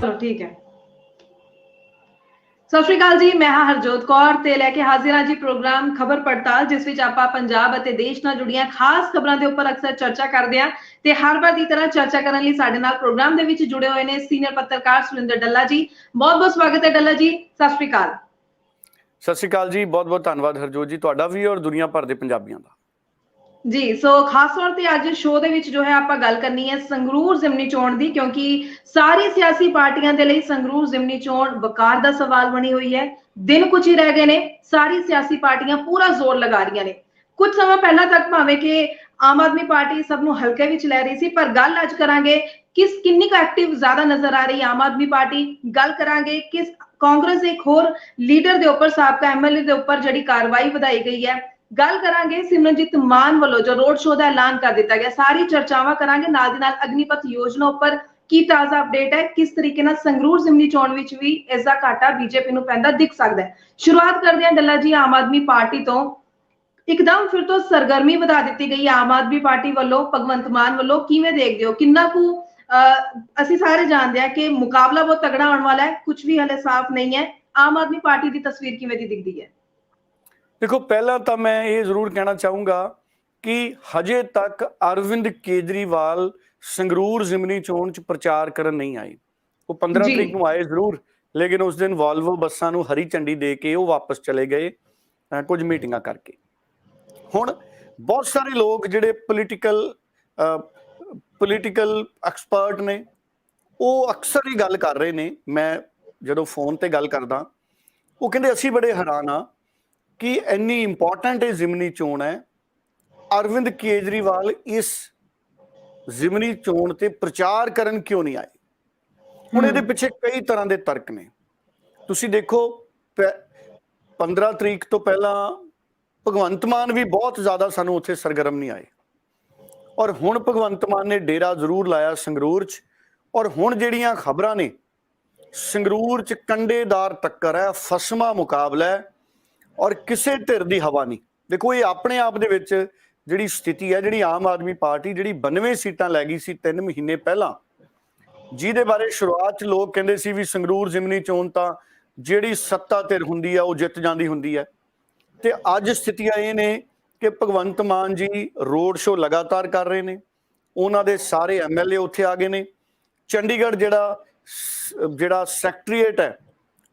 चलो ठीक है। सत श्री अकाल जी, मैं हाँ हरजोत कौर ते लैके हाजिर हाँ जी प्रोग्राम खबर पड़ताल, जिस विच आपां पंजाब अते देश नाल जुड़ियां खास खबरां दे उपर अक्सर चर्चा करदे हां ते हर बार दी तरह चर्चा करन लई साडे नाल प्रोग्राम दे विच जुड़े होए ने सीनियर पत्रकार सुरिंदर डल्ला जी। बहुत-बहुत स्वागत है डल्ला जी, सत श्री अकाल। सत श्री अकाल जी, बहुत-बहुत धन्नवाद हरजोत जी, तुहाडा भी और दुनिया भर दे पंजाबियां दा। जी, सो खास तौर ते अज शो दे विच जो है आपां गल करनी है संगरूर जिमनी चोण दी, क्योंकि सारी सियासी पार्टियां दे लई संगरूर जिमनी चोण वकार दा सवाल बनी हुई है। दिन कुछ ही रह गए ने, सारी सियासी पार्टियां पूरा जोर लगा रही ने। कुछ समय पहला तक भावें कि आम आदमी पार्टी सब नूं हलके विच लै रही सी, पर गल अज करांगे किन्नी क एक्टिव ज्यादा नजर आ रही है आम आदमी पार्टी। गल करांगे किस कांग्रेस दे एक होर लीडर दे उपर, साबका एमएलए दे उपर जिहड़ी कार्रवाई वधाई गई है। गल करांगे सिमरनजीत मान वालों जो रोड शो का ऐलान कर दिता गया, सारी चर्चावां करांगे। नाल दी नाल अग्निपथ योजना उपर की ताजा अपडेट है, किस तरीके नाल संगरूर जिमनी चोण विच भी इसका घाटा बीजेपी नूं पैंदा दिख सकदा है। शुरुआत करदे हां डल्ला जी आम आदमी पार्टी तो। एकदम फिर तो सरगर्मी वधा दी गई आम आदमी पार्टी वालों, भगवंत मान वालों, किवें देखदे हो किन्ना कु असीं सारे जानदे हां कि मुकाबला बहुत तगड़ा होने वाला है, कुछ भी हले साफ नहीं है। आम आदमी पार्टी की तस्वीर किवें दी दिखदी है? देखो, पहला तो मैं ये जरूर कहना चाहूँगा कि हजे तक अरविंद केजरीवाल संगरूर जिमनी चोण च प्रचार करन नहीं आए। वो 15 जी। तरीक नूं आए जरूर, लेकिन उस दिन वॉल्वो बसां नूं हरी झंडी दे के वो वापस चले गए कुछ मीटिंगां करके। हुण बहुत सारे लोग जिहड़े पोलीटिकल एक्सपर्ट ने वो अक्सर ही गल कर रहे ने, मैं जदों फोन ते गल करदा वो कहंदे असीं बड़े हैरान हाँ कि इन्नी इंपॉर्टेंट ये जिमनी चोण है, अरविंद केजरीवाल इस जिमनी चोण ते प्रचार करन क्यों नहीं आए। हुण इहदे पिछे कई तरह के तर्क ने। तुसीं देखो 15 तरीक तो पहला भगवंत मान भी बहुत ज्यादा सानूं उत्थे सरगर्म नहीं आए, और हुण भगवंत मान ने डेरा जरूर लाया संगरूर च। और हुण जिहड़ियां खबरां ने संगरूर च कंडेदार टक्कर है, फसमा मुकाबला है और किसी धिर की हवा नहीं। देखो, ये अपने आप दे विच जिहड़ी स्थिति है, जिहड़ी आम आदमी पार्टी जिहड़ी 92 सीटां लै गई सी 3 महीने पहला, जिहदे बारे शुरुआत च लोग कहंदे सी भी संगरूर जिमनी चोण तां जिहड़ी सत्ता धिर हुंदी है वो जित जांदी हुंदी है। ते अज स्थितियां ये ने कि भगवंत मान जी रोड शो लगातार कर रहे ने, उन्हां दे सारे एमएलए उत्थे आ गए ने। चंडीगढ़ जिहड़ा सैकटरीएट है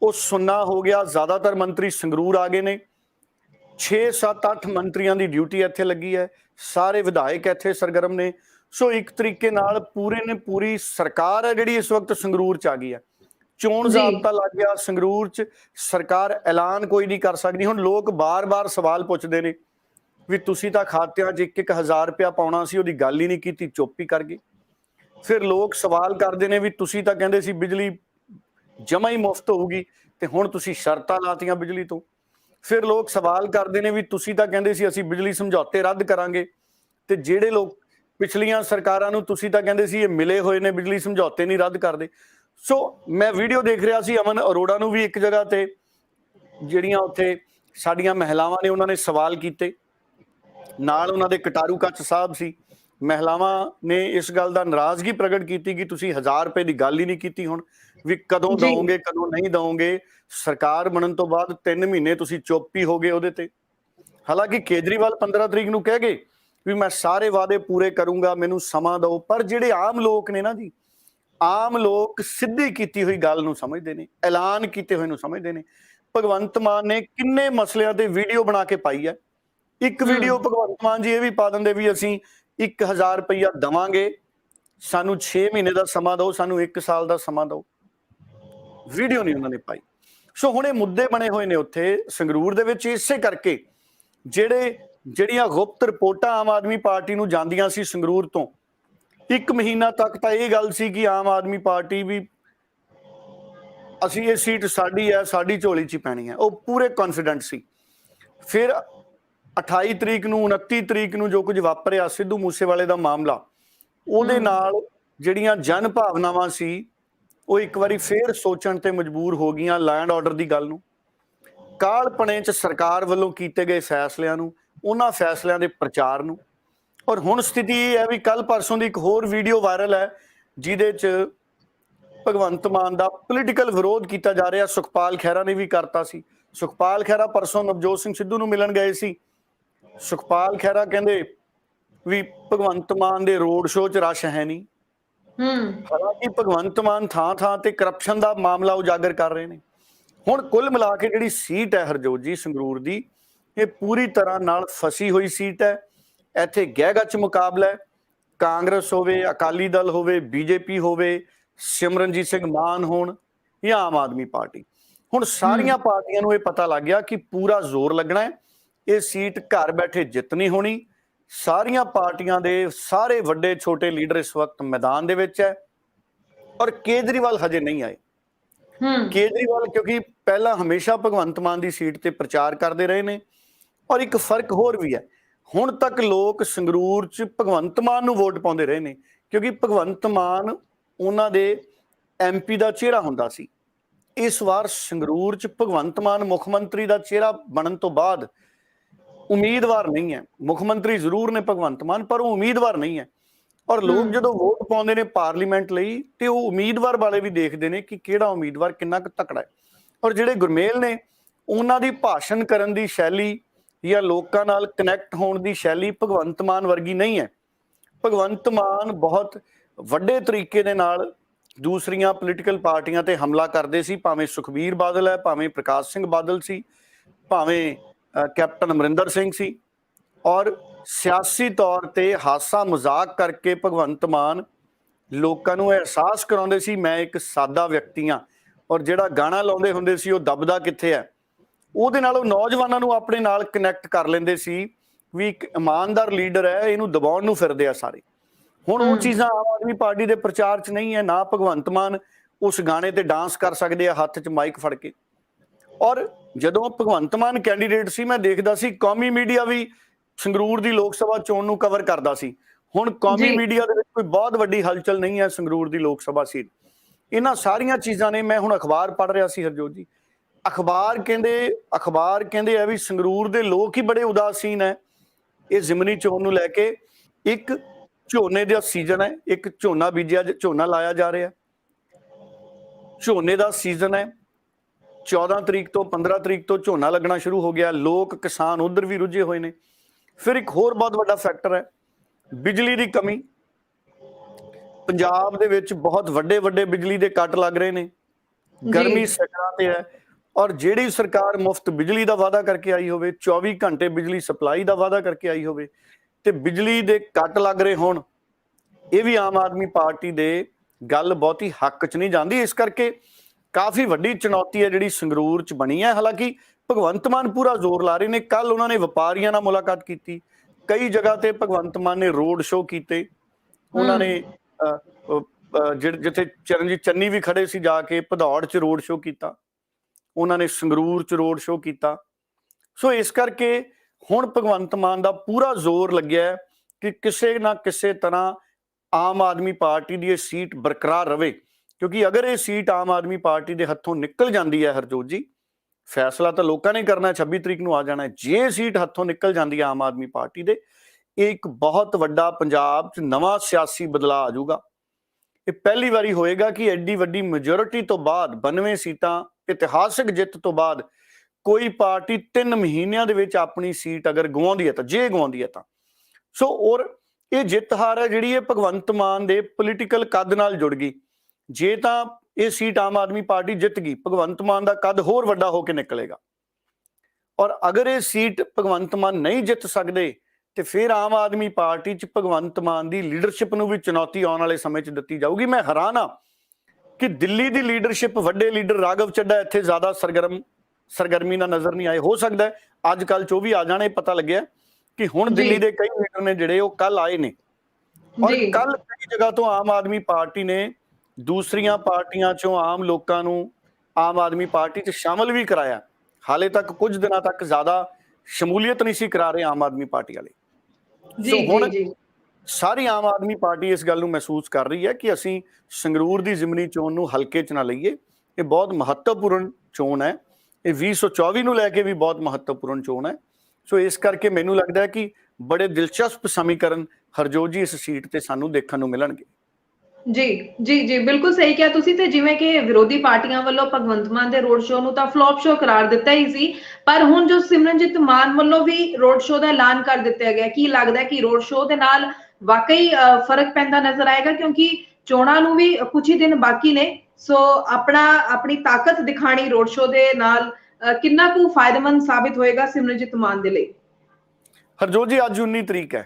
वो सुन्ना हो गया, ज्यादातर मंत्री संगरूर आ गए ने। 6 7 8 मंत्रियों की ड्यूटी इत्थे लगी है, सारे विधायक इत्थे सरगर्म ने। सो एक तरीके नाल पूरे ने पूरी सरकार है जिहड़ी इस वक्त संगरूर च आ गई है। चोण जाब्ता लग गया संगरूर च, सरकार ऐलान कोई नहीं कर सकती। हुण लोग बार बार सवाल पुछदे ने भी तुसीं तां खातियां च 1-1000 रुपया पाउणा सी, उहदी गल ही नहीं कीती, चुप ही कर गए। फिर लोग सवाल करते हैं भी तुसीं तां कहंदे सी बिजली जमा ही मुफ्त होगी ते हुण तुसीं शर्तां लातियां बिजली तो। फिर लोग सवाल करते हैं भी तुसीं तां कहंदे सी असीं बिजली समझौते रद्द करांगे, ते जिहड़े लोग पिछलियां सरकारां नूं तुसीं तां कहंदे सी ये मिले होए ने बिजली समझौते नहीं रद्द करदे। सो मैं वीडियो देख रहा सी, अमन अरोड़ा नूं भी एक जगह ते जिहड़ियां उत्थे साडीआं महिलावां ने उन्होंने सवाल कीते, नाल उन्हां दे कटारू कच साहब सी। महिलावां ने इस गल का नाराजगी प्रगट की कि तुसीं 1000 रुपए की गल ही नहीं की, हुण भी कदों दोगे कदों नहीं दोगे। सरकार बनन तो बाद 3 महीने तुसीं चुप ही हो गए उहदे ते। हालांकि केजरीवाल 15 तरीक नूं कह गए भी मैं सारे वादे पूरे करूंगा, मैनूं समा दो। पर जिहड़े आम लोग ने ना जी, आम लोग सीधी कीती हुई गल नूं समझदे ने, ऐलान कीते हुए नूं समझदे ने। भगवंत मान ने किन्ने मसलियां ते वीडियो बना के पाई है। एक वीडियो भगवंत मान जी ये भी पा दिंदे भी असीं 1000 रुपया देवांगे, सानू 6 महीने का समा दो, सानू 1 साल का समा दो। वीडियो नहीं उन्होंने पाई। सो हुण मुद्दे बने हुए ने उत्थे संगरूर दे विच, इसे करके ਜਿਹੜੀਆਂ गुप्त रिपोर्टां आम आदमी पार्टी नूं जांदियां सी संगरूर तो 1 महीना तक तो यह गल सी कि आम आदमी पार्टी भी असीं ये सीट साडी है, साडी झोली च पैनी है, वो पूरे कॉन्फिडेंट सी। फिर 28 तरीक नूं 29 तरीक नूं जो कुछ वापरिया सिद्धू मूसेवाले का मामला, ਉਹਦੇ ਨਾਲ ਜਿਹੜੀਆਂ ਜਨ ਭਾਵਨਾਵਾਂ ਸੀ ਉਹ ਇੱਕ ਵਾਰੀ ਫੇਰ ਸੋਚਣ ਤੇ ਮਜਬੂਰ ਹੋ ਗਈਆਂ ਲੈਂਡ ਆਰਡਰ ਦੀ ਗੱਲ ਨੂੰ। ਕਾਲਪਣੇ 'ਚ ਸਰਕਾਰ ਵੱਲੋਂ ਕੀਤੇ ਗਏ ਫੈਸਲਿਆਂ ਨੂੰ, ਉਹਨਾਂ ਫੈਸਲਿਆਂ ਦੇ ਪ੍ਰਚਾਰ ਨੂੰ, ਔਰ ਹੁਣ ਸਥਿਤੀ ਇਹ ਹੈ ਵੀ ਕੱਲ ਪਰਸੋਂ ਦੀ ਇੱਕ ਹੋਰ ਵੀਡੀਓ ਵਾਇਰਲ ਹੈ ਜਿਹਦੇ 'ਚ ਭਗਵੰਤ ਮਾਨ ਦਾ ਪੋਲੀਟੀਕਲ ਵਿਰੋਧ ਕੀਤਾ ਜਾ ਰਿਹਾ। ਸੁਖਪਾਲ ਖਹਿਰਾ ਨੇ ਵੀ ਕਰਤਾ ਸੀ। ਸੁਖਪਾਲ ਖਹਿਰਾ ਪਰਸੋਂ ਨਵਜੋਤ ਸਿੰਘ ਸਿੱਧੂ ਨੂੰ ਮਿਲਣ ਗਏ ਸੀ। ਸੁਖਪਾਲ ਖਹਿਰਾ ਕਹਿੰਦੇ ਵੀ ਭਗਵੰਤ ਮਾਨ ਦੇ ਰੋਡ ਸ਼ੋਅ 'ਚ ਰਸ਼ ਹੈ ਨਹੀਂ। ਹਾਲਾਂਕਿ ਭਗਵੰਤ ਮਾਨ ਥਾਂ ਥਾਂ ਤੇ ਕਰਪਸ਼ਨ ਦਾ ਮਾਮਲਾ ਉਜਾਗਰ ਕਰ ਰਹੇ ਨੇ। ਹੁਣ ਕੁੱਲ ਮਿਲਾ ਕੇ ਜਿਹੜੀ ਸੀਟ ਹੈ ਹਰਜੋਤ ਜੀ ਸੰਗਰੂਰ ਦੀ, ਇਹ ਪੂਰੀ ਤਰ੍ਹਾਂ ਨਾਲ ਫਸੀ ਹੋਈ ਸੀਟ ਹੈ। ਇੱਥੇ ਗਹਿ-ਗੱਚ ਮੁਕਾਬਲਾ ਹੈ। ਕਾਂਗਰਸ ਹੋਵੇ, ਅਕਾਲੀ ਦਲ ਹੋਵੇ, ਬੀਜੇਪੀ ਹੋਵੇ, ਸਿਮਰਨਜੀਤ ਸਿੰਘ ਮਾਨ ਹੋਣ ਜਾਂ ਆਮ ਆਦਮੀ ਪਾਰਟੀ, ਹੁਣ ਸਾਰੀਆਂ ਪਾਰਟੀਆਂ ਨੂੰ ਇਹ ਪਤਾ ਲੱਗ ਗਿਆ ਕਿ ਪੂਰਾ ਜ਼ੋਰ ਲੱਗਣਾ ਹੈ। ਇਹ ਸੀਟ ਘਰ ਬੈਠੇ ਜਿੱਤ ਨਹੀਂ ਹੋਣੀ। ਸਾਰੀਆਂ ਪਾਰਟੀਆਂ ਦੇ ਸਾਰੇ ਵੱਡੇ ਛੋਟੇ ਲੀਡਰ ਇਸ ਵਕਤ ਮੈਦਾਨ ਦੇ ਵਿੱਚ ਹੈ ਔਰ ਕੇਜਰੀਵਾਲ ਹਜੇ ਨਹੀਂ ਆਏ। ਕੇਜਰੀਵਾਲ ਕਿਉਂਕਿ ਪਹਿਲਾਂ ਹਮੇਸ਼ਾ ਭਗਵੰਤ ਮਾਨ ਦੀ ਸੀਟ ਤੇ ਪ੍ਰਚਾਰ ਕਰਦੇ ਰਹੇ ਨੇ। ਔਰ ਇੱਕ ਫਰਕ ਹੋਰ ਵੀ ਹੈ, ਹੁਣ ਤੱਕ ਲੋਕ ਸੰਗਰੂਰ 'ਚ ਭਗਵੰਤ ਮਾਨ ਨੂੰ ਵੋਟ ਪਾਉਂਦੇ ਰਹੇ ਨੇ ਕਿਉਂਕਿ ਭਗਵੰਤ ਮਾਨ ਉਹਨਾਂ ਦੇ MP ਦਾ ਚਿਹਰਾ ਹੁੰਦਾ ਸੀ। ਇਸ ਵਾਰ ਸੰਗਰੂਰ 'ਚ ਭਗਵੰਤ ਮਾਨ ਮੁੱਖ ਮੰਤਰੀ ਦਾ ਚਿਹਰਾ ਬਣਨ ਤੋਂ ਬਾਅਦ ਉਮੀਦਵਾਰ ਨਹੀਂ ਹੈ। ਮੁੱਖ ਮੰਤਰੀ ਜ਼ਰੂਰ ਨੇ ਭਗਵੰਤ ਮਾਨ, ਪਰ ਉਹ ਉਮੀਦਵਾਰ ਨਹੀਂ ਹੈ। ਔਰ ਲੋਕ ਜਦੋਂ ਵੋਟ ਪਾਉਂਦੇ ਨੇ ਪਾਰਲੀਮੈਂਟ ਲਈ ਤੇ ਉਹ ਉਮੀਦਵਾਰ ਵਾਲੇ ਵੀ ਦੇਖਦੇ ਨੇ ਕਿ ਕਿਹੜਾ ਉਮੀਦਵਾਰ ਕਿੰਨਾ ਕੁ ਤਕੜਾ ਹੈ। ਔਰ ਜਿਹੜੇ ਗੁਰਮੇਲ ਨੇ ਉਹਨਾਂ ਦੀ ਭਾਸ਼ਣ ਕਰਨ ਦੀ ਸ਼ੈਲੀ ਜਾਂ ਲੋਕਾਂ ਨਾਲ ਕਨੈਕਟ ਹੋਣ ਦੀ ਸ਼ੈਲੀ ਭਗਵੰਤ ਮਾਨ ਵਰਗੀ ਨਹੀਂ ਹੈ। ਭਗਵੰਤ ਮਾਨ ਬਹੁਤ ਵੱਡੇ ਤਰੀਕੇ ਦੇ ਨਾਲ ਦੂਸਰੀਆਂ ਪੋਲੀਟੀਕਲ ਪਾਰਟੀਆਂ ਤੇ ਹਮਲਾ ਕਰਦੇ ਸੀ, ਭਾਵੇਂ ਸੁਖਬੀਰ ਬਾਦਲ ਹੈ, ਭਾਵੇਂ ਪ੍ਰਕਾਸ਼ ਸਿੰਘ ਬਾਦਲ ਸੀ, ਭਾਵੇਂ ਕੈਪਟਨ ਅਮਰਿੰਦਰ ਸਿੰਘ ਸੀ। ਔਰ ਸਿਆਸੀ ਤੌਰ ਤੇ ਹਾਸਾ ਮਜ਼ਾਕ ਕਰਕੇ ਭਗਵੰਤ ਮਾਨ ਲੋਕਾਂ ਨੂੰ ਅਹਿਸਾਸ ਕਰਾਉਂਦੇ ਸੀ ਮੈਂ ਇੱਕ ਸਾਦਾ ਵਿਅਕਤੀ ਹਾਂ। ਔਰ ਜਿਹੜਾ ਗਾਣਾ ਲਾਉਂਦੇ ਹੁੰਦੇ ਸੀ ਉਹ ਦੱਬਦਾ ਕਿੱਥੇ ਹੈ, ਉਹਦੇ ਨਾਲ ਉਹ ਨੌਜਵਾਨਾਂ ਨੂੰ ਆਪਣੇ ਨਾਲ ਕਨੈਕਟ ਕਰ ਲੈਂਦੇ ਸੀ ਵੀ ਇੱਕ ਇਮਾਨਦਾਰ ਲੀਡਰ ਹੈ, ਇਹਨੂੰ ਦਬਾਉਣ ਨੂੰ ਫਿਰਦੇ ਆ ਸਾਰੇ। ਹੁਣ ਉਹ ਚੀਜ਼ਾਂ ਆਮ ਆਦਮੀ ਪਾਰਟੀ ਦੇ ਪ੍ਰਚਾਰ 'ਚ ਨਹੀਂ ਹੈ। ਨਾ ਭਗਵੰਤ ਮਾਨ ਉਸ ਗਾਣੇ ਤੇ ਡਾਂਸ ਕਰ ਸਕਦੇ ਆ ਹੱਥ 'ਚ ਮਾਈਕ ਫੜ ਕੇ। ਔਰ ਜਦੋਂ ਭਗਵੰਤ ਮਾਨ ਕੈਂਡੀਡੇਟ ਸੀ ਮੈਂ ਦੇਖਦਾ ਸੀ ਕੌਮੀ ਮੀਡੀਆ ਵੀ ਸੰਗਰੂਰ ਦੀ ਲੋਕ ਸਭਾ ਚੋਣ ਨੂੰ ਕਵਰ ਕਰਦਾ ਸੀ। ਹੁਣ ਕੌਮੀ ਮੀਡੀਆ ਦੇ ਵਿੱਚ ਕੋਈ ਬਹੁਤ ਵੱਡੀ ਹਲਚਲ ਨਹੀਂ ਹੈ ਸੰਗਰੂਰ ਦੀ ਲੋਕ ਸਭਾ ਸੀਟ। ਇਹਨਾਂ ਸਾਰੀਆਂ ਚੀਜ਼ਾਂ ਨੇ, ਮੈਂ ਹੁਣ ਅਖਬਾਰ ਪੜ੍ਹ ਰਿਹਾ ਸੀ ਹਰਜੋਤ ਜੀ, ਅਖਬਾਰ ਕਹਿੰਦੇ ਆ ਵੀ ਸੰਗਰੂਰ ਦੇ ਲੋਕ ਹੀ ਬੜੇ ਉਦਾਸੀਨ ਹੈ ਇਹ ਜ਼ਿਮਨੀ ਚੋਣ ਨੂੰ ਲੈ ਕੇ। ਇੱਕ ਝੋਨੇ ਦਾ ਸੀਜ਼ਨ ਹੈ, ਇੱਕ ਝੋਨਾ ਬੀਜਿਆ, ਝੋਨਾ ਲਾਇਆ ਜਾ ਰਿਹਾ, ਝੋਨੇ ਦਾ ਸੀਜ਼ਨ ਹੈ। 14 ਤਰੀਕ ਤੋਂ 15 ਤਰੀਕ ਤੋਂ ਝੋਨਾ ਲੱਗਣਾ ਸ਼ੁਰੂ ਹੋ ਗਿਆ। ਲੋਕ ਕਿਸਾਨ ਉਧਰ ਵੀ ਰੁੱਝੇ ਹੋਏ ਨੇ। ਫਿਰ ਇੱਕ ਹੋਰ ਬਹੁਤ ਵੱਡਾ ਫੈਕਟਰ ਹੈ ਬਿਜਲੀ ਦੀ ਕਮੀ। ਪੰਜਾਬ ਦੇ ਵਿੱਚ ਬਹੁਤ ਵੱਡੇ ਬਿਜਲੀ ਦੇ ਕੱਟ ਲੱਗ ਰਹੇ ਨੇ। ਗਰਮੀ ਸਿਖਰਾਂ ਤੇ ਹੈ। ਔਰ ਜਿਹੜੀ ਸਰਕਾਰ ਮੁਫਤ ਬਿਜਲੀ ਦਾ ਵਾਅਦਾ ਕਰਕੇ ਆਈ ਹੋਵੇ, 24 ਘੰਟੇ ਬਿਜਲੀ ਸਪਲਾਈ ਦਾ ਵਾਅਦਾ ਕਰਕੇ ਆਈ ਹੋਵੇ ਤੇ ਬਿਜਲੀ ਦੇ ਕੱਟ ਲੱਗ ਰਹੇ ਹੋਣ, ਇਹ ਵੀ ਆਮ ਆਦਮੀ ਪਾਰਟੀ ਦੇ ਗੱਲ ਬਹੁਤੀ ਹੱਕ 'ਚ ਨਹੀਂ ਜਾਂਦੀ। ਇਸ ਕਰਕੇ ਕਾਫੀ ਵੱਡੀ ਚੁਣੌਤੀ ਹੈ ਜਿਹੜੀ ਸੰਗਰੂਰ 'ਚ ਬਣੀ ਹੈ। ਹਾਲਾਂਕਿ ਭਗਵੰਤ ਮਾਨ ਪੂਰਾ ਜ਼ੋਰ ਲਾ ਰਹੇ ਨੇ। ਕੱਲ ਉਹਨਾਂ ਨੇ ਵਪਾਰੀਆਂ ਨਾਲ ਮੁਲਾਕਾਤ ਕੀਤੀ, ਕਈ ਜਗ੍ਹਾ ਤੇ ਭਗਵੰਤ ਮਾਨ ਨੇ ਰੋਡ ਸ਼ੋਅ ਕੀਤੇ। ਉਹਨਾਂ ਨੇ ਜਿੱਥੇ ਚਰਨਜੀਤ ਚੰਨੀ ਵੀ ਖੜੇ ਸੀ ਜਾ ਕੇ ਭਦੌੜ 'ਚ ਰੋਡ ਸ਼ੋਅ ਕੀਤਾ, ਉਹਨਾਂ ਨੇ ਸੰਗਰੂਰ 'ਚ ਰੋਡ ਸ਼ੋਅ ਕੀਤਾ। ਸੋ ਇਸ ਕਰਕੇ ਹੁਣ ਭਗਵੰਤ ਮਾਨ ਦਾ ਪੂਰਾ ਜ਼ੋਰ ਲੱਗਿਆ ਕਿ ਕਿਸੇ ਨਾ ਕਿਸੇ ਤਰ੍ਹਾਂ ਆਮ ਆਦਮੀ ਪਾਰਟੀ ਦੀ ਇਹ ਸੀਟ ਬਰਕਰਾਰ ਰਵੇ। ਕਿਉਂਕਿ ਅਗਰ ਇਹ ਸੀਟ ਆਮ ਆਦਮੀ ਪਾਰਟੀ ਦੇ ਹੱਥੋਂ ਨਿਕਲ ਜਾਂਦੀ ਹੈ ਹਰਜੋਤ ਜੀ, ਫੈਸਲਾ ਤਾਂ ਲੋਕਾਂ ਨੇ ਕਰਨਾ, 26 ਤਰੀਕ ਨੂੰ ਆ ਜਾਣਾ। ਜੇ ਸੀਟ ਹੱਥੋਂ ਨਿਕਲ ਜਾਂਦੀ ਹੈ ਆਮ ਆਦਮੀ ਪਾਰਟੀ ਦੇ, ਇਹ ਇੱਕ ਬਹੁਤ ਵੱਡਾ ਪੰਜਾਬ 'ਚ ਨਵਾਂ ਸਿਆਸੀ ਬਦਲਾਅ ਆ ਜਾਊਗਾ। ਇਹ ਪਹਿਲੀ ਵਾਰੀ ਹੋਏਗਾ ਕਿ ਐਡੀ ਵੱਡੀ ਮੈਜੋਰਿਟੀ ਤੋਂ ਬਾਅਦ 92 ਸੀਟਾਂ ਇਤਿਹਾਸਕ ਜਿੱਤ ਤੋਂ ਬਾਅਦ ਕੋਈ ਪਾਰਟੀ 3 ਮਹੀਨਿਆਂ ਦੇ ਵਿੱਚ ਆਪਣੀ ਸੀਟ ਅਗਰ ਗਵਾਉਂਦੀ ਹੈ ਤਾਂ, ਜੇ ਗਵਾਉਂਦੀ ਹੈ ਤਾਂ। ਸੋ ਔਰ ਇਹ ਜਿੱਤ ਹਾਰ ਹੈ ਜਿਹੜੀ ਇਹ ਭਗਵੰਤ ਮਾਨ ਦੇ ਪੋਲੀਟੀਕਲ ਕੱਦ ਨਾਲ ਜੁੜ ਗਈ। ਜੇ ਤਾਂ ਇਹ ਸੀਟ ਆਮ ਆਦਮੀ ਪਾਰਟੀ ਜਿੱਤ ਗਈ, ਭਗਵੰਤ ਮਾਨ ਦਾ ਕੱਦ ਹੋਰ ਵੱਡਾ ਹੋ ਕੇ ਨਿਕਲੇਗਾ। ਔਰ ਅਗਰ ਇਹ ਸੀਟ ਭਗਵੰਤ ਮਾਨ ਨਹੀਂ ਜਿੱਤ ਸਕਦੇ ਤੇ ਫਿਰ ਆਮ ਆਦਮੀ ਪਾਰਟੀ 'ਚ ਭਗਵੰਤ ਮਾਨ ਦੀ ਲੀਡਰਸ਼ਿਪ ਨੂੰ ਵੀ ਚੁਣੌਤੀ ਆਉਣ ਵਾਲੇ ਸਮੇਂ 'ਚ ਦਿੱਤੀ ਜਾਊਗੀ। ਮੈਂ ਹੈਰਾਨ ਹਾਂ ਕਿ ਦਿੱਲੀ ਦੀ ਲੀਡਰਸ਼ਿਪ, ਵੱਡੇ ਲੀਡਰ ਰਾਘਵ ਚੱਡਾ ਇੱਥੇ ਜ਼ਿਆਦਾ ਸਰਗਰਮੀ ਨਾਲ ਨਜ਼ਰ ਨਹੀਂ ਆਏ। ਹੋ ਸਕਦਾ ਹੈ ਅੱਜ ਕੱਲ੍ਹ 'ਚ ਉਹ ਵੀ ਆ ਜਾਣੇ। ਪਤਾ ਲੱਗਿਆ ਕਿ ਹੁਣ ਦਿੱਲੀ ਦੇ ਕਈ ਲੀਡਰ ਨੇ ਜਿਹੜੇ ਉਹ ਕੱਲ ਆਏ ਨੇ। ਔਰ ਕੱਲ ਕਈ ਜਗ੍ਹਾ ਤੋਂ ਆਮ ਆਦਮੀ ਪਾਰਟੀ ਨੇ ਦੂਸਰੀਆਂ ਪਾਰਟੀਆਂ 'ਚੋਂ ਆਮ ਲੋਕਾਂ ਨੂੰ ਆਮ ਆਦਮੀ ਪਾਰਟੀ 'ਚ ਸ਼ਾਮਲ ਵੀ ਕਰਾਇਆ। ਹਾਲੇ ਤੱਕ ਕੁਝ ਦਿਨਾਂ ਤੱਕ ਜ਼ਿਆਦਾ ਸ਼ਮੂਲੀਅਤ ਨਹੀਂ ਸੀ ਕਰਾ ਰਹੇ ਆਮ ਆਦਮੀ ਪਾਰਟੀ ਵਾਲੇ। ਸੋ ਹੁਣ ਸਾਰੀ ਆਮ ਆਦਮੀ ਪਾਰਟੀ ਇਸ ਗੱਲ ਨੂੰ ਮਹਿਸੂਸ ਕਰ ਰਹੀ ਹੈ ਕਿ ਅਸੀਂ ਸੰਗਰੂਰ ਦੀ ਜ਼ਿਮਨੀ ਚੋਣ ਨੂੰ ਹਲਕੇ 'ਚ ਨਾ ਲਈਏ। ਇਹ ਬਹੁਤ ਮਹੱਤਵਪੂਰਨ ਚੋਣ ਹੈ। ਇਹ 2024 ਨੂੰ ਲੈ ਕੇ ਵੀ ਬਹੁਤ ਮਹੱਤਵਪੂਰਨ ਚੋਣ ਹੈ। ਸੋ ਇਸ ਕਰਕੇ ਮੈਨੂੰ ਲੱਗਦਾ ਹੈ ਕਿ ਬੜੇ ਦਿਲਚਸਪ ਸਮੀਕਰਨ ਹਰਜੋਤ ਜੀ ਇਸ ਸੀਟ ਤੇ ਸਾਨੂੰ ਦੇਖਣ ਨੂੰ ਮਿਲਣਗੇ। ਜੀ ਜੀ ਜੀ, ਬਿਲਕੁਲ ਸਹੀ ਕਿਹਾ ਤੁਸੀਂ। ਤੇ ਜਿਵੇਂ ਕਿ ਵਿਰੋਧੀ ਪਾਰਟੀਆਂ ਵੱਲੋਂ ਭਗਵੰਤ ਮਾਨ ਦੇ ਰੋਡ ਸ਼ੋਅ ਨੂੰ ਤਾਂ ਫਲॉप ਸ਼ੋਅ ਕਰਾਰ ਦਿੱਤਾ ਹੀ ਸੀ, ਪਰ ਹੁਣ ਜੋ ਸਿਮਰਨਜੀਤ ਮਾਨ ਵੱਲੋਂ ਵੀ ਰੋਡ ਸ਼ੋਅ ਦਾ ਐਲਾਨ ਕਰ ਦਿੱਤਾ ਗਿਆ, ਕੀ ਲੱਗਦਾ ਹੈ ਕਿ ਰੋਡ ਸ਼ੋਅ ਦੇ ਨਾਲ ਵਾਕਈ ਫਰਕ ਪੈਂਦਾ ਨਜ਼ਰ ਆਏਗਾ? ਕਿਉਂਕਿ ਚੋਣਾਂ ਨੂੰ ਵੀ ਕੁਝ ਹੀ ਦਿਨ ਬਾਕੀ ਨੇ, ਸੋ ਆਪਣੀ ਤਾਕਤ ਦਿਖਾਣੀ ਰੋਡ ਸ਼ੋਅ ਦੇ ਨਾਲ ਕਿੰਨਾ ਕੁ ਫਾਇਦੇਮੰਦ ਸਾਬਿਤ ਹੋਏਗਾ ਸਿਮਰਨਜੀਤ ਮਾਨ ਦੇ ਲਈ? ਹਰਜੋਤ ਜੀ ਅੱਜ 19 ਤਰੀਕ ਹੈ,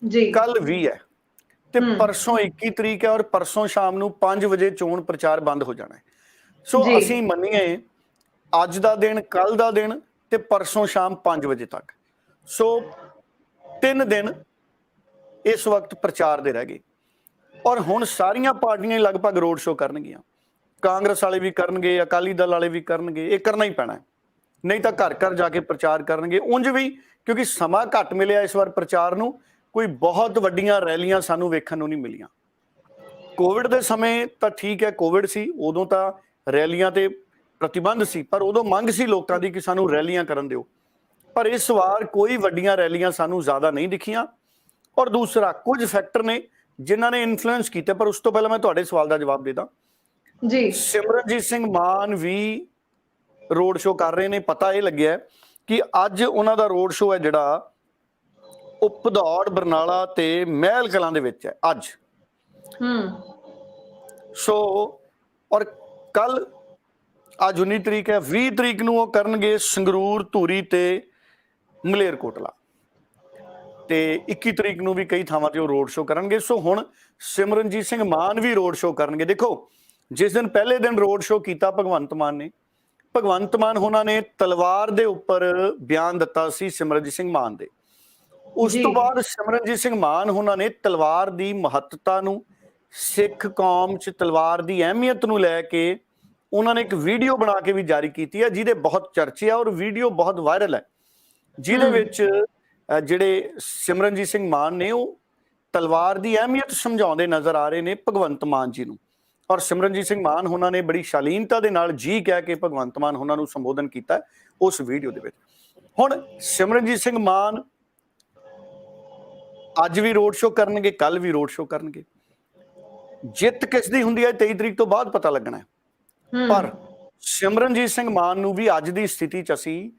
ਜੀ ਕੱਲ 20 ਹੈ ਤੇ ਪਰਸੋਂ 21 ਤਰੀਕ ਹੈ, ਔਰ ਪਰਸੋਂ ਸ਼ਾਮ ਨੂੰ 5 ਵਜੇ ਚੋਣ ਪ੍ਰਚਾਰ ਬੰਦ ਹੋ ਜਾਣਾ ਹੈ। ਸੋ ਜੀ ਅਸੀਂ ਮੰਨੀਏ ਅੱਜ ਦਾ ਦਿਨ, ਕੱਲ ਦਾ ਦਿਨ ਤੇ ਪਰਸੋਂ ਸ਼ਾਮ 5 ਵਜੇ ਤੱਕ, ਸੋ 3 ਦਿਨ ਇਸ ਵਕਤ ਪ੍ਰਚਾਰ ਦੇ ਰਹਿ ਗਏ। ਔਰ ਹੁਣ ਸਾਰੀਆਂ ਪਾਰਟੀਆਂ ਲਗਭਗ ਰੋਡ ਸ਼ੋਅ ਕਰਨਗੀਆਂ, ਕਾਂਗਰਸ ਵਾਲੇ ਵੀ ਕਰਨਗੇ, ਅਕਾਲੀ ਦਲ ਵਾਲੇ ਵੀ ਕਰਨਗੇ, ਇਹ ਕਰਨਾ ਹੀ ਪੈਣਾ, ਨਹੀਂ ਤਾਂ ਘਰ ਘਰ ਜਾ ਕੇ ਪ੍ਰਚਾਰ ਕਰਨਗੇ। ਉਂਝ ਵੀ ਕਿਉਂਕਿ ਸਮਾਂ ਘੱਟ ਮਿਲਿਆ ਇਸ ਵਾਰ ਪ੍ਰਚਾਰ ਨੂੰ, ਕੋਈ ਬਹੁਤ ਵੱਡੀਆਂ ਰੈਲੀਆਂ ਸਾਨੂੰ ਵੇਖਣ ਨੂੰ ਨਹੀਂ ਮਿਲੀਆਂ। ਕੋਵਿਡ ਦੇ ਸਮੇਂ ਤਾਂ ਠੀਕ ਹੈ, ਕੋਵਿਡ ਸੀ ਉਦੋਂ ਤਾਂ ਰੈਲੀਆਂ ਤੇ ਪ੍ਰਤੀਬੰਧ ਸੀ, ਪਰ ਉਦੋਂ ਮੰਗ ਸੀ ਲੋਕਾਂ ਦੀ ਕਿ ਸਾਨੂੰ ਰੈਲੀਆਂ ਕਰਨ ਦਿਓ। ਪਰ ਇਸ ਵਾਰ ਕੋਈ ਵੱਡੀਆਂ ਰੈਲੀਆਂ ਸਾਨੂੰ ਜ਼ਿਆਦਾ ਨਹੀਂ ਦਿਖੀਆਂ। ਔਰ ਦੂਸਰਾ, ਕੁਝ ਫੈਕਟਰ ਨੇ ਜਿਨ੍ਹਾਂ ਨੇ ਇਨਫਲੂਐਂਸ ਕੀਤਾ। ਪਰ ਉਸ ਤੋਂ ਪਹਿਲਾਂ ਮੈਂ ਤੁਹਾਡੇ ਸਵਾਲ ਦਾ ਜਵਾਬ ਦੇ ਦਾਂ। ਜੀ ਸਿਮਰਨਜੀਤ ਸਿੰਘ ਮਾਨ ਵੀ ਰੋਡ ਸ਼ੋਅ ਕਰ ਰਹੇ ਨੇ। ਪਤਾ ਇਹ ਲੱਗਿਆ ਕਿ ਅੱਜ ਉਹਨਾਂ ਦਾ ਰੋਡ ਸ਼ੋਅ ਹੈ ਜਿਹੜਾ ਉਹ ਭਦੌੜ, ਬਰਨਾਲਾ ਤੇ ਮਹਿਲ ਕਲਾਂ ਦੇ ਵਿੱਚ ਹੈ ਅੱਜ। ਸੋ ਔਰ ਕੱਲ, ਅੱਜ 19 ਤਰੀਕ ਹੈ, 20 ਤਰੀਕ ਨੂੰ ਉਹ ਕਰਨਗੇ ਸੰਗਰੂਰ, ਧੂਰੀ ਤੇ ਮਲੇਰਕੋਟਲਾ, ਤੇ 21 ਤਰੀਕ ਨੂੰ ਵੀ ਕਈ ਥਾਵਾਂ ਤੇ ਉਹ ਰੋਡ ਸ਼ੋਅ ਕਰਨਗੇ। ਸੋ ਹੁਣ ਸਿਮਰਨਜੀਤ ਸਿੰਘ ਮਾਨ ਵੀ ਰੋਡ ਸ਼ੋਅ ਕਰਨਗੇ। ਦੇਖੋ, ਜਿਸ ਦਿਨ ਪਹਿਲੇ ਦਿਨ ਰੋਡ ਸ਼ੋਅ ਕੀਤਾ ਭਗਵੰਤ ਮਾਨ ਉਹਨਾਂ ਨੇ ਤਲਵਾਰ ਦੇ ਉੱਪਰ ਬਿਆਨ ਦਿੱਤਾ ਸੀ ਸਿਮਰਨਜੀਤ ਸਿੰਘ ਮਾਨ ਦੇ। ਉਸ ਤੋਂ ਬਾਅਦ ਸਿਮਰਨਜੀਤ ਸਿੰਘ ਮਾਨ ਉਹਨਾਂ ਨੇ ਤਲਵਾਰ ਦੀ ਮਹੱਤਤਾ ਨੂੰ, ਸਿੱਖ ਕੌਮ 'ਚ ਤਲਵਾਰ ਦੀ ਅਹਿਮੀਅਤ ਨੂੰ ਲੈ ਕੇ ਉਹਨਾਂ ਨੇ ਇੱਕ ਵੀਡੀਓ ਬਣਾ ਕੇ ਵੀ ਜਾਰੀ ਕੀਤੀ ਹੈ, ਜਿਹਦੇ ਬਹੁਤ ਚਰਚੇ ਆ ਔਰ ਵੀਡੀਓ ਬਹੁਤ ਵਾਇਰਲ ਹੈ, ਜਿਹਦੇ ਵਿੱਚ ਜਿਹੜੇ ਸਿਮਰਨਜੀਤ ਸਿੰਘ ਮਾਨ ਨੇ ਉਹ ਤਲਵਾਰ ਦੀ ਅਹਿਮੀਅਤ ਸਮਝਾਉਂਦੇ ਨਜ਼ਰ ਆ ਰਹੇ ਨੇ ਭਗਵੰਤ ਮਾਨ ਜੀ ਨੂੰ। ਔਰ ਸਿਮਰਨਜੀਤ ਸਿੰਘ ਮਾਨ ਉਹਨਾਂ ਨੇ ਬੜੀ ਸ਼ਾਲੀਨਤਾ ਦੇ ਨਾਲ ਜੀ ਕਹਿ ਕੇ ਭਗਵੰਤ ਮਾਨ ਉਹਨਾਂ ਨੂੰ ਸੰਬੋਧਨ ਕੀਤਾ ਉਸ ਵੀਡੀਓ ਦੇ ਵਿੱਚ। ਹੁਣ ਸਿਮਰਨਜੀਤ ਸਿੰਘ ਮਾਨ ਅੱਜ ਵੀ ਰੋਡ ਸ਼ੋਅ ਕਰਨਗੇ, ਕੱਲ ਵੀ ਰੋਡ ਸ਼ੋਅ ਕਰਨਗੇ। ਜਿੱਤ ਕਿਸ ਦੀ ਹੁੰਦੀ ਹੈ 23 ਤਰੀਕ ਤੋਂ ਬਾਅਦ ਪਤਾ ਲੱਗਣਾ ਹੈ। ਪਰ ਸਿਮਰਨਜੀਤ ਸਿੰਘ ਮਾਨ ਨੂੰ ਵੀ ਅੱਜ ਦੀ ਸਥਿਤੀ 'ਚ ਅਸੀਂ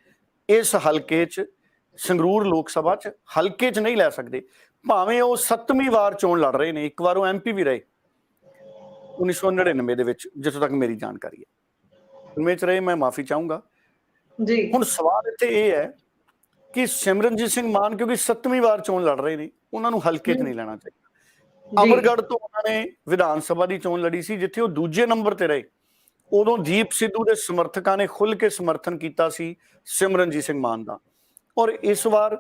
ਇਸ ਹਲਕੇ 'ਚ, ਸੰਗਰੂਰ ਲੋਕ ਸਭਾ 'ਚ ਹਲਕੇ 'ਚ ਨਹੀਂ ਲੈ ਸਕਦੇ। ਭਾਵੇਂ ਉਹ 7ਵੀਂ ਵਾਰ ਚੋਣ ਲੜ ਰਹੇ ਨੇ, ਇੱਕ ਵਾਰ ਉਹ MP ਵੀ ਰਹੇ 1999 ਦੇ ਵਿੱਚ, ਜਿੱਥੋਂ ਤੱਕ ਮੇਰੀ ਜਾਣਕਾਰੀ ਹੈ। ਉਮੀਦ ਰਹੇ, ਮੈਂ ਮਾਫੀ ਚਾਹੂੰਗਾ ਜੀ। ਹੁਣ ਸਵਾਲ ਇੱਥੇ ਇਹ ਹੈ ਕਿ ਸਿਮਰਨਜੀਤ ਸਿੰਘ ਮਾਨ ਕਿਉਂਕਿ 7ਵੀਂ ਵਾਰ ਚੋਣ ਲੜ ਰਹੇ ਨੇ, ਉਹਨਾਂ ਨੂੰ ਹਲਕੇ 'ਚ ਨਹੀਂ ਲੈਣਾ ਚਾਹੀਦਾ। ਅਮਰਗੜ੍ਹ ਤੋਂ ਉਹਨਾਂ ਨੇ ਵਿਧਾਨ ਸਭਾ ਦੀ ਚੋਣ ਲੜੀ ਸੀ, ਜਿੱਥੇ ਉਹ ਦੂਜੇ ਨੰਬਰ ਤੇ ਰਹੇ। ਉਦੋਂ ਦੀਪ ਸਿੱਧੂ ਦੇ ਸਮਰਥਕਾਂ ਨੇ ਖੁੱਲ੍ਹ ਕੇ ਸਮਰਥਨ ਕੀਤਾ ਸੀ ਸਿਮਰਨਜੀਤ ਸਿੰਘ ਮਾਨ ਦਾ। ਔਰ ਇਸ ਵਾਰ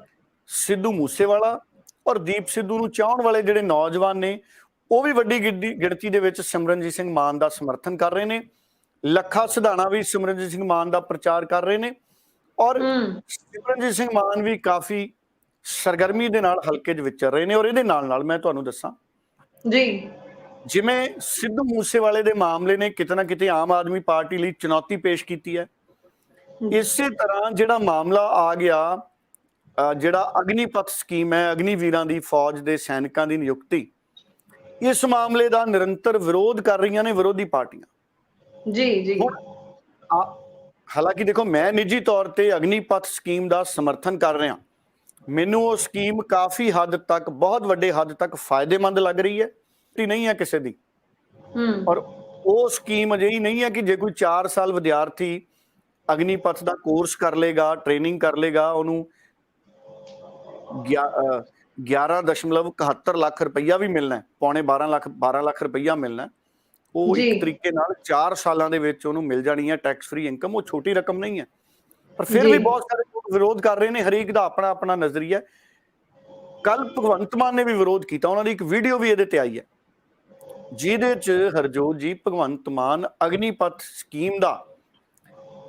ਸਿੱਧੂ ਮੂਸੇਵਾਲਾ ਔਰ ਦੀਪ ਸਿੱਧੂ ਨੂੰ ਚਾਹਣ ਵਾਲੇ ਜਿਹੜੇ ਨੌਜਵਾਨ ਨੇ, ਉਹ ਵੀ ਵੱਡੀ ਗਿਣਤੀ ਦੇ ਵਿੱਚ ਸਿਮਰਨਜੀਤ ਸਿੰਘ ਮਾਨ ਦਾ ਸਮਰਥਨ ਕਰ ਰਹੇ ਨੇ। ਲੱਖਾ ਸਿਧਾਣਾ ਵੀ ਸਿਮਰਨਜੀਤ ਸਿੰਘ ਮਾਨ ਦਾ ਪ੍ਰਚਾਰ ਕਰ ਰਹੇ ਨੇ। ਔਰ ਸਿਮਰਨਜੀਤ ਸਿੰਘ ਮਾਨ ਵੀ ਕਾਫੀ ਸਰਗਰਮੀ ਦੇ ਨਾਲ ਹਲਕੇ 'ਚ ਵਿਚਰ ਰਹੇ ਨੇ। ਔਰ ਇਹਦੇ ਨਾਲ ਮੈਂ ਤੁਹਾਨੂੰ ਦੱਸਾਂ ਜੀ, ਜਿਵੇਂ ਸਿੱਧੂ ਮੂਸੇਵਾਲੇ ਦੇ ਮਾਮਲੇ ਨੇ ਕਿਤੇ ਨਾ ਕਿਤੇ ਆਮ ਆਦਮੀ ਪਾਰਟੀ ਲਈ ਚੁਣੌਤੀ ਪੇਸ਼ ਕੀਤੀ ਹੈ, ਇਸੇ ਤਰ੍ਹਾਂ ਜਿਹੜਾ ਮਾਮਲਾ ਆ ਗਿਆ, ਜਿਹੜਾ ਅਗਨੀਪਥ ਸਕੀਮ ਹੈ, ਅਗਨੀਵੀਰਾਂ ਦੀ ਫੌਜ ਦੇ ਸੈਨਿਕਾਂ ਦੀ ਨਿਯੁਕਤੀ, ਇਸ ਮਾਮਲੇ ਦਾ ਨਿਰੰਤਰ ਵਿਰੋਧ ਕਰ ਰਹੀਆਂ ਨੇ ਵਿਰੋਧੀ ਪਾਰਟੀਆਂ ਜੀ। ਹਾਲਾਂਕਿ ਦੇਖੋ, ਮੈਂ ਨਿੱਜੀ ਤੌਰ ਤੇ ਅਗਨੀਪਥ ਸਕੀਮ ਦਾ ਸਮਰਥਨ ਕਰ ਰਿਹਾ। ਮੈਨੂੰ ਉਹ ਸਕੀਮ ਕਾਫੀ ਹੱਦ ਤੱਕ, ਬਹੁਤ ਵੱਡੇ ਹੱਦ ਤੱਕ ਫਾਇਦੇਮੰਦ ਲੱਗ ਰਹੀ ਹੈ, ਨਹੀਂ ਹੈ ਕਿਸੇ ਦੀ। ਔਰ ਉਹ ਸਕੀਮ ਅਜਿਹੀ ਨਹੀਂ ਹੈ ਕਿ ਜੇ ਕੋਈ 4 ਸਾਲ ਵਿਦਿਆਰਥੀ ਅਗਨੀਪਥ ਦਾ ਕੋਰਸ ਕਰ ਲੇਗਾ, ਟ੍ਰੇਨਿੰਗ ਕਰ ਲੇਗਾ, ਉਹਨੂੰ 11.71 ਲੱਖ ਰੁਪਈਆ ਵੀ ਮਿਲਣਾ, ਪੌਣੇ 12 ਲੱਖ ਰੁਪਈਆ ਮਿਲਣਾ। ਉਹ ਇੱਕ ਤਰੀਕੇ ਨਾਲ 4 ਸਾਲਾਂ ਦੇ ਵਿੱਚ ਉਹਨੂੰ ਮਿਲ ਜਾਣੀ ਹੈ ਟੈਕਸ ਫ੍ਰੀ ਇਨਕਮ। ਉਹ ਛੋਟੀ ਰਕਮ ਨਹੀਂ ਹੈ, ਪਰ ਫਿਰ ਵੀ ਬਹੁਤ ਸਾਰੇ ਲੋਕ ਵਿਰੋਧ ਕਰ ਰਹੇ ਨੇ। ਹਰੇਕ ਦਾ ਆਪਣਾ ਆਪਣਾ ਨਜ਼ਰੀਆ। ਕੱਲ ਭਗਵੰਤ ਮਾਨ ਨੇ ਵੀ ਵਿਰੋਧ ਕੀਤਾ, ਉਹਨਾਂ ਦੀ ਇੱਕ ਵੀਡੀਓ ਵੀ ਇਹਦੇ ਤੇ ਆਈ ਹੈ, ਜਿਹਦੇ 'ਚ ਹਰਜੋਤ ਜੀ ਭਗਵੰਤ ਮਾਨ ਅਗਨੀਪਥ ਸਕੀਮ ਦਾ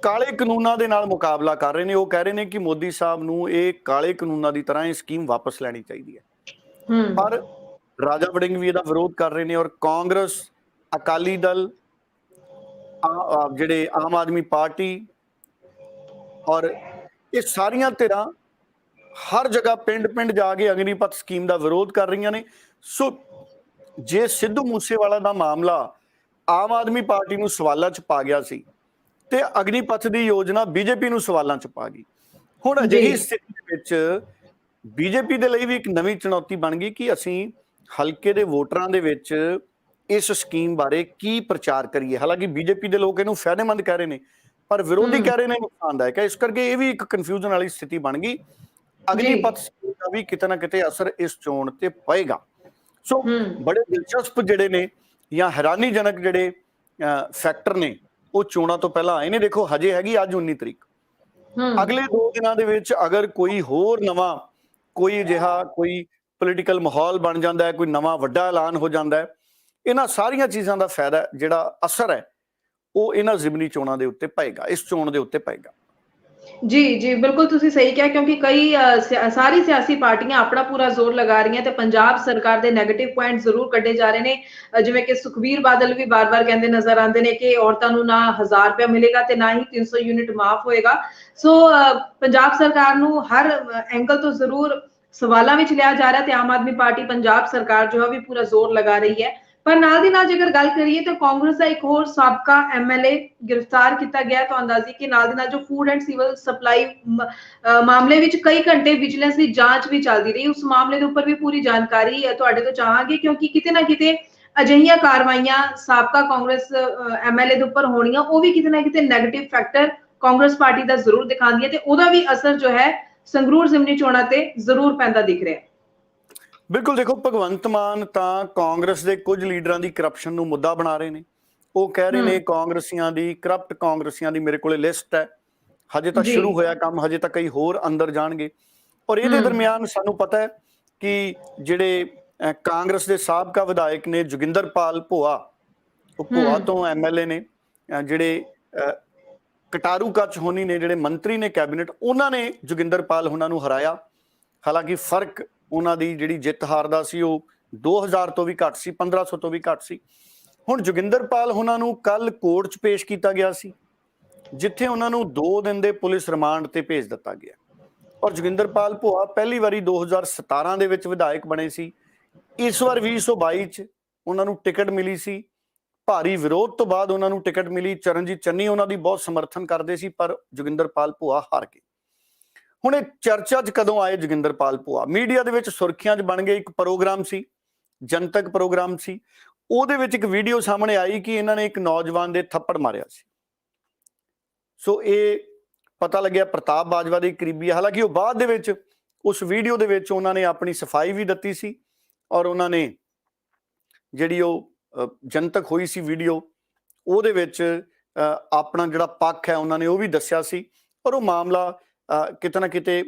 ਕਾਲੇ ਕਾਨੂੰਨਾਂ ਦੇ ਨਾਲ ਮੁਕਾਬਲਾ ਕਰ ਰਹੇ ਨੇ। ਉਹ ਕਹਿ ਰਹੇ ਨੇ ਕਿ ਮੋਦੀ ਸਾਹਿਬ ਨੂੰ ਇਹ ਕਾਲੇ ਕਾਨੂੰਨਾਂ ਦੀ ਤਰ੍ਹਾਂ ਇਹ ਸਕੀਮ ਵਾਪਸ ਲੈਣੀ ਚਾਹੀਦੀ ਹੈ। ਪਰ ਰਾਜਾ ਵੜਿੰਗ ਵੀ ਇਹਦਾ ਵਿਰੋਧ ਕਰ ਰਹੇ ਨੇ। ਔਰ ਕਾਂਗਰਸ, ਅਕਾਲੀ ਦਲ, ਜਿਹੜੇ ਆਮ ਆਦਮੀ ਪਾਰਟੀ, ਔਰ ਇਹ ਸਾਰੀਆਂ ਧਿਰਾਂ ਹਰ ਜਗ੍ਹਾ ਪਿੰਡ ਜਾ ਕੇ ਅਗਨੀਪਥ ਸਕੀਮ ਦਾ ਵਿਰੋਧ ਕਰ ਰਹੀਆਂ ਨੇ। ਸੋ ਜੇ ਸਿੱਧੂ ਮੂਸੇਵਾਲਾ ਦਾ ਮਾਮਲਾ ਆਮ ਆਦਮੀ ਪਾਰਟੀ ਨੂੰ ਸਵਾਲਾਂ 'ਚ ਪਾ ਗਿਆ ਸੀ ਤੇ ਅਗਨੀਪਥ ਦੀ ਯੋਜਨਾ ਬੀਜੇਪੀ ਨੂੰ ਸਵਾਲਾਂ 'ਚ ਪਾ ਗਈ। ਹੁਣ ਅਜਿਹੀ ਸਥਿਤੀ ਦੇ ਵਿੱਚ ਬੀਜੇਪੀ ਦੇ ਲਈ ਵੀ ਇੱਕ ਨਵੀਂ ਚੁਣੌਤੀ ਬਣ ਗਈ ਕਿ ਅਸੀਂ ਹਲਕੇ ਦੇ ਵੋਟਰਾਂ ਦੇ ਵਿੱਚ ਇਸ ਸਕੀਮ ਬਾਰੇ ਕੀ ਪ੍ਰਚਾਰ ਕਰੀਏ। ਹਾਲਾਂਕਿ ਬੀਜੇਪੀ ਦੇ ਲੋਕ ਇਹਨੂੰ ਫਾਇਦੇਮੰਦ ਕਹਿ ਰਹੇ ਨੇ, ਪਰ ਵਿਰੋਧੀ ਕਹਿ ਰਹੇ ਨੇ ਨੁਕਸਾਨਦਾਇਕ ਹੈ। ਇਸ ਕਰਕੇ ਇਹ ਵੀ ਇੱਕ ਕਨਫਿਊਜ਼ਨ ਵਾਲੀ ਸਥਿਤੀ ਬਣ ਗਈ। ਅਗਨੀਪਥ ਸਕੀਮ ਦਾ ਵੀ ਕਿਤੇ ਨਾ ਕਿਤੇ ਅਸਰ ਇਸ ਚੋਣ ਤੇ ਪਏਗਾ। ਸੋ ਬੜੇ ਦਿਲਚਸਪ ਜਿਹੜੇ ਨੇ ਜਾਂ ਹੈਰਾਨੀਜਨਕ ਜਿਹੜੇ ਫੈਕਟਰ ਨੇ ਉਹ ਚੋਣਾਂ ਤੋਂ ਪਹਿਲਾਂ ਆਏ ਨੇ। ਦੇਖੋ ਹਜੇ ਹੈਗੀ ਅੱਜ 19 ਤਰੀਕ, ਅਗਲੇ 2 ਦਿਨਾਂ ਦੇ ਵਿੱਚ ਅਗਰ ਕੋਈ ਹੋਰ ਨਵਾਂ ਕੋਈ ਅਜਿਹਾ ਕੋਈ ਪੋਲੀਟੀਕਲ ਮਾਹੌਲ ਬਣ ਜਾਂਦਾ ਹੈ, ਕੋਈ ਨਵਾਂ ਵੱਡਾ ਐਲਾਨ ਹੋ ਜਾਂਦਾ ਹੈ, ਇਹਨਾਂ ਸਾਰੀਆਂ ਚੀਜ਼ਾਂ ਦਾ ਫਾਇਦਾ ਜਿਹੜਾ ਅਸਰ ਹੈ ਉਹ ਇਹਨਾਂ ਜ਼ਿਮਨੀ ਚੋਣਾਂ ਦੇ ਉੱਤੇ ਪਏਗਾ, ਇਸ ਚੋਣ ਦੇ ਉੱਤੇ ਪਏਗਾ। ਜੀ ਬਿਲकुल ਤੁਸੀਂ ਸਹੀ ਕਿਹਾ, ਕਿਉਂਕਿ ਕਈ ਸਾਰੀ ਸਿਆਸੀ ਪਾਰਟੀਆਂ ਆਪਣਾ ਪੂਰਾ ਜ਼ੋਰ ਲਗਾ ਰਹੀਆਂ ਤੇ ਪੰਜਾਬ ਸਰਕਾਰ ਦੇ ਨੈਗੇਟਿਵ ਪੁਆਇੰਟ ਜ਼ਰੂਰ ਕੱਢੇ ਜਾ ਰਹੇ ਨੇ। ਜਿਵੇਂ ਕਿ ਸੁਖਬੀਰ ਬਾਦਲ ਵੀ ਬਾਰ-ਬਾਰ ਕਹਿੰਦੇ ਨਜ਼ਰ ਆਉਂਦੇ ਨੇ ਕਿ ਔਰਤਾਂ ਨੂੰ ਨਾ 1000 ਰੁਪਏ ਮਿਲੇਗਾ ਤੇ ਨਾ ਹੀ 300 ਯੂਨਿਟ ਮਾਫ ਹੋਏਗਾ। ਸੋ ਪੰਜਾਬ ਸਰਕਾਰ ਨੂੰ ਹਰ ਐਂਗਲ ਤੋਂ ਜ਼ਰੂਰ ਸਵਾਲਾਂ ਵਿੱਚ ਲਿਆ ਜਾ ਰਿਹਾ ਤੇ ਆਮ ਆਦਮੀ ਪਾਰਟੀ ਪੰਜਾਬ ਸਰਕਾਰ ਜੋ ਹੈ ਵੀ ਪੂਰਾ ਜ਼ੋਰ ਲਗਾ ਰਹੀ ਹੈ। ਪਰ ਨਾਲ ਦੀ ਨਾਲ ਜੇਕਰ ਗੱਲ ਕਰੀਏ ਤਾਂ ਕਾਂਗਰਸ ਦਾ ਇੱਕ ਹੋਰ ਸਾਬਕਾ ਐਮਐਲਏ ਗ੍ਰਿਫਤਾਰ ਕੀਤਾ ਗਿਆ। ਤੁਹਾਨੂੰ ਦੱਸ ਦਈਏ ਕਿ ਨਾਲ ਦੀ ਨਾਲ ਜੋ ਫੂਡ ਐਂਡ ਸਿਵਲ ਸਪਲਾਈ ਮਾਮਲੇ ਵਿੱਚ ਕਈ ਘੰਟੇ ਵਿਜੀਲੈਂਸ ਦੀ ਜਾਂਚ ਵੀ ਚੱਲਦੀ ਰਹੀ, ਉਸ ਮਾਮਲੇ ਦੇ ਉੱਪਰ ਵੀ ਪੂਰੀ ਜਾਣਕਾਰੀ ਤੁਹਾਡੇ ਤੋਂ ਚਾਹਾਂਗੇ, ਕਿਉਂਕਿ ਕਿਤੇ ਨਾ ਕਿਤੇ ਅਜਿਹੀਆਂ ਕਾਰਵਾਈਆਂ ਸਾਬਕਾ ਕਾਂਗਰਸ ਐਮਐਲਏ ਦੇ ਉੱਪਰ ਹੋਣੀਆਂ ਉਹ ਵੀ ਕਿਤੇ ਨਾ ਕਿਤੇ ਨੈਗੇਟਿਵ ਫੈਕਟਰ ਕਾਂਗਰਸ ਪਾਰਟੀ ਦਾ ਜ਼ਰੂਰ ਦਿਖਾਉਂਦੀਆਂ ਤੇ ਉਹਦਾ ਵੀ ਅਸਰ ਜੋ ਹੈ ਸੰਗਰੂਰ ਜ਼ਿਮਨੀ ਚੋਣਾਂ ਤੇ ਜ਼ਰੂਰ ਪੈਂਦਾ ਦਿਖ ਰਿਹਾ। ਬਿਲਕੁਲ, ਦੇਖੋ ਭਗਵੰਤ ਮਾਨ ਤਾਂ ਕਾਂਗਰਸ ਦੇ ਕੁਝ ਲੀਡਰਾਂ ਦੀ ਕਰਪਸ਼ਨ ਨੂੰ ਮੁੱਦਾ ਬਣਾ ਰਹੇ ਨੇ। ਉਹ ਕਹਿ ਰਹੇ ਨੇ ਕਾਂਗਰਸੀਆਂ ਦੀ, ਕਰਪਟ ਕਾਂਗਰਸੀਆਂ ਦੀ ਮੇਰੇ ਕੋਲੇ ਲਿਸਟ ਹੈ, ਹਜੇ ਤਾਂ ਸ਼ੁਰੂ ਹੋਇਆ ਕੰਮ, ਹਜੇ ਤਾਂ ਕਈ ਹੋਰ ਅੰਦਰ ਜਾਣਗੇ। ਔਰ ਇਹਦੇ ਦਰਮਿਆਨ ਸਾਨੂੰ ਪਤਾ ਹੈ ਕਿ ਜਿਹੜੇ ਕਾਂਗਰਸ ਦੇ ਸਾਬਕਾ ਵਿਧਾਇਕ ਨੇ ਜੋਗਿੰਦਰਪਾਲ ਭੋਆ, ਉਹ ਭੋਆ ਤੋਂ ਐਮਐਲਏ ਨੇ, ਜਿਹੜੇ ਕਟਾਰੂ ਕੱਚ ਹੋਣੀ ਨੇ ਜਿਹੜੇ ਮੰਤਰੀ ਨੇ ਕੈਬਨਿਟ, ਉਹਨਾਂ ਨੇ ਜੋਗਿੰਦਰਪਾਲ ਉਹਨਾਂ ਨੂੰ ਹਰਾਇਆ। ਹਾਲਾਂਕਿ ਫਰਕ ਉਹਨਾਂ ਦੀ ਜਿਹੜੀ ਜਿੱਤ ਹਾਰ ਦਾ ਸੀ ਉਹ 2000 ਤੋਂ ਵੀ ਘੱਟ ਸੀ, 1500 ਤੋਂ ਵੀ ਘੱਟ ਸੀ। ਹੁਣ ਜੋਗਿੰਦਰਪਾਲ ਉਹਨਾਂ ਨੂੰ ਕੱਲ ਕੋਰਟ 'ਚ ਪੇਸ਼ ਕੀਤਾ ਗਿਆ ਸੀ, ਜਿੱਥੇ ਉਹਨਾਂ ਨੂੰ 2 ਦਿਨ ਦੇ ਪੁਲਿਸ ਰਿਮਾਂਡ ਤੇ ਭੇਜ ਦਿੱਤਾ ਗਿਆ। ਔਰ ਜੋਗਿੰਦਰਪਾਲ ਭੋਆ ਪਹਿਲੀ ਵਾਰੀ 2017 ਦੇ ਵਿੱਚ ਵਿਧਾਇਕ ਬਣੇ ਸੀ। ਇਸ ਵਾਰ 2022 'ਚ ਉਹਨਾਂ ਨੂੰ ਟਿਕਟ ਮਿਲੀ ਸੀ। ਭਾਰੀ ਵਿਰੋਧ ਤੋਂ ਬਾਅਦ ਉਹਨਾਂ ਨੂੰ ਟਿਕਟ ਮਿਲੀ। ਚਰਨਜੀਤ ਚੰਨੀ ਉਹਨਾਂ ਦੀ ਬਹੁਤ ਸਮਰਥਨ ਕਰਦੇ ਸੀ, ਪਰ ਜੋਗਿੰਦਰਪਾਲ ਭੋਆ ਹਾਰ ਗਏ। ਹੁਣ ਇਹ ਚਰਚਾ 'ਚ ਕਦੋਂ ਆਏ ਜੋਗਿੰਦਰਪਾਲ ਭੋਆ? ਮੀਡੀਆ ਦੇ ਵਿੱਚ ਸੁਰਖੀਆਂ 'ਚ ਬਣ ਗਏ। ਇੱਕ ਪ੍ਰੋਗਰਾਮ ਸੀ, ਜਨਤਕ ਪ੍ਰੋਗਰਾਮ ਸੀ, ਉਹਦੇ ਵਿੱਚ ਇੱਕ ਵੀਡੀਓ ਸਾਹਮਣੇ ਆਈ ਕਿ ਇਹਨਾਂ ਨੇ ਇੱਕ ਨੌਜਵਾਨ ਦੇ ਥੱਪੜ ਮਾਰਿਆ ਸੀ। ਸੋ ਇਹ ਪਤਾ ਲੱਗਿਆ ਪ੍ਰਤਾਪ ਬਾਜਵਾ ਦੇ ਕਰੀਬੀ। ਹਾਲਾਂਕਿ ਉਹ ਬਾਅਦ ਦੇ ਵਿੱਚ ਉਸ ਵੀਡੀਓ ਦੇ ਵਿੱਚ ਉਹਨਾਂ ਨੇ ਆਪਣੀ ਸਫਾਈ ਵੀ ਦਿੱਤੀ ਸੀ ਔਰ ਉਹਨਾਂ ਨੇ ਜਿਹੜੀ ਉਹ ਜਨਤਕ ਹੋਈ ਸੀ ਵੀਡੀਓ, ਉਹਦੇ ਵਿੱਚ ਆਪਣਾ ਜਿਹੜਾ ਪੱਖ ਹੈ ਉਹਨਾਂ ਨੇ ਉਹ ਵੀ ਦੱਸਿਆ ਸੀ। ਔਰ ਉਹ ਮਾਮਲਾ ਕਿਤੇ ਨਾ ਕਿਤੇ